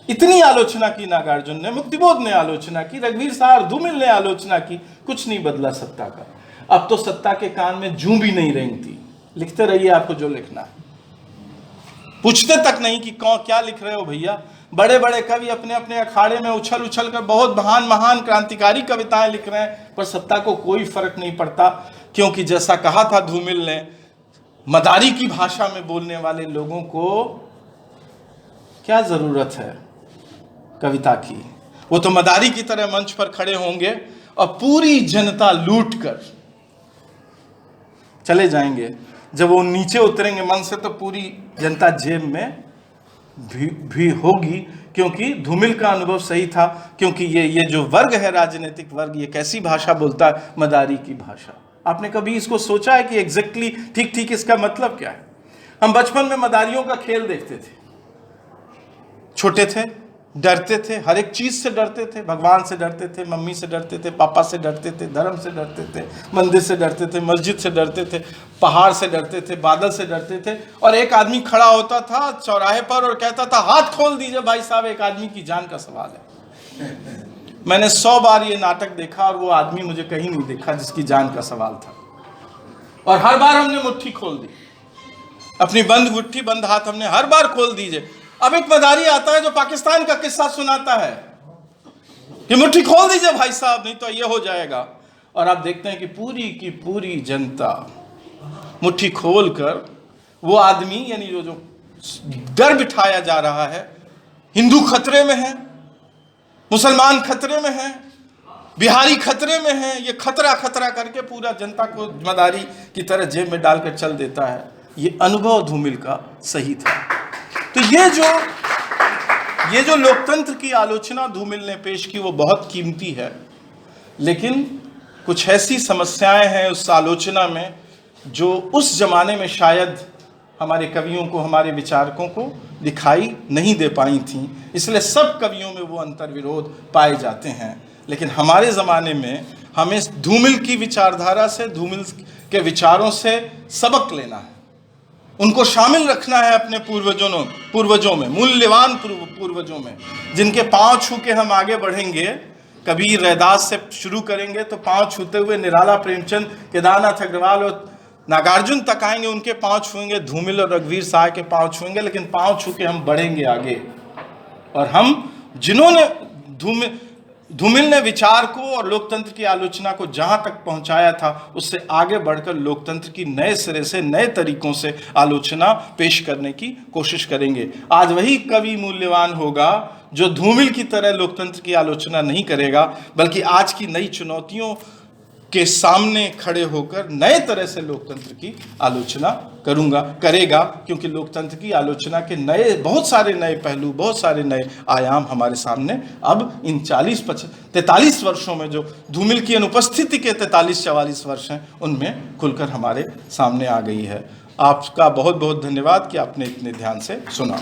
इतनी आलोचना की नागार्जुन ने, मुक्तिबोध ने आलोचना की, रघुवीर साहब धूमिल ने आलोचना की, कुछ नहीं बदला सत्ता का। अब तो सत्ता के कान में जूं भी नहीं रेंगती। लिखते रहिए आपको जो लिखना है, पूछते तक नहीं कि कौन क्या लिख रहे हो भैया। बड़े बड़े कवि अपने अपने अखाड़े में उछल उछल कर बहुत महान महान क्रांतिकारी कविताएं लिख रहे हैं, पर सत्ता को कोई फर्क नहीं पड़ता। क्योंकि जैसा कहा था धूमिल ने, मदारी की भाषा में बोलने वाले लोगों को क्या जरूरत है कविता की। वो तो मदारी की तरह मंच पर खड़े होंगे और पूरी जनता लूट कर चले जाएंगे। जब वो नीचे उतरेंगे मन से तो पूरी जनता जेब में भी होगी। क्योंकि धूमिल का अनुभव सही था। क्योंकि ये जो वर्ग है, राजनीतिक वर्ग, ये कैसी भाषा बोलता है? मदारी की भाषा। आपने कभी इसको सोचा है कि एग्जैक्टली ठीक ठीक इसका मतलब क्या है? हम बचपन में मदारियों का खेल देखते थे। छोटे थे, डरते थे, हर एक चीज से डरते थे। भगवान से डरते थे, मम्मी से डरते थे, पापा से डरते थे, धर्म से डरते थे, मंदिर से डरते थे, मस्जिद से डरते थे, पहाड़ से डरते थे, बादल से डरते थे। और एक आदमी खड़ा होता था चौराहे पर और कहता था, हाथ खोल दीजिए भाई साहब, एक आदमी की जान का सवाल है। मैंने 100 बार ये नाटक देखा और वो आदमी मुझे कहीं नहीं देखा जिसकी जान का सवाल था। और हर बार हमने मुट्ठी खोल दी, अपनी बंद मुट्ठी, बंद हाथ हमने हर बार खोल दीजिए। अब एक मदारी आता है जो पाकिस्तान का किस्सा सुनाता है कि मुट्ठी खोल दीजिए भाई साहब, नहीं तो ये हो जाएगा। और आप देखते हैं कि पूरी की पूरी जनता मुट्ठी खोलकर, वो आदमी यानी जो डर बिठाया जा रहा है, हिंदू खतरे में है, मुसलमान खतरे में है, बिहारी खतरे में है, ये खतरा खतरा करके पूरा जनता को मदारी की तरह जेब में डालकर चल देता है। ये अनुभव धूमिल का सही था। तो ये जो लोकतंत्र की आलोचना धूमिल ने पेश की वो बहुत कीमती है। लेकिन कुछ ऐसी समस्याएं हैं उस आलोचना में जो उस जमाने में शायद हमारे कवियों को, हमारे विचारकों को दिखाई नहीं दे पाई थी। इसलिए सब कवियों में वो अंतर्विरोध पाए जाते हैं। लेकिन हमारे ज़माने में हमें धूमिल की विचारधारा से, धूमिल के विचारों से सबक लेना है, उनको शामिल रखना है अपने पूर्वजों में, मूल्यवान पूर्वजों में, जिनके पांव छू के हम आगे बढ़ेंगे। कबीर रैदास से शुरू करेंगे तो पांव छूते हुए निराला, प्रेमचंद, केदारनाथ अग्रवाल और नागार्जुन तक आएंगे, उनके पांव छुएंगे, धूमिल और रघुवीर साहब के पांव छुएंगे। लेकिन पांव छू के हम बढ़ेंगे आगे। और हम जिन्होंने धूमिल ने विचार को और लोकतंत्र की आलोचना को जहां तक पहुंचाया था, उससे आगे बढ़कर लोकतंत्र की नए सिरे से, नए तरीकों से आलोचना पेश करने की कोशिश करेंगे। आज वही कवि मूल्यवान होगा जो धूमिल की तरह लोकतंत्र की आलोचना नहीं करेगा, बल्कि आज की नई चुनौतियों के सामने खड़े होकर नए तरह से लोकतंत्र की आलोचना करेगा। क्योंकि लोकतंत्र की आलोचना के बहुत सारे नए पहलू, बहुत सारे नए आयाम हमारे सामने अब इन 43 वर्षों में, जो धूमिल की अनुपस्थिति के 43-44 वर्ष हैं, उनमें खुलकर हमारे सामने आ गई है। आपका बहुत बहुत धन्यवाद कि आपने इतने ध्यान से सुना।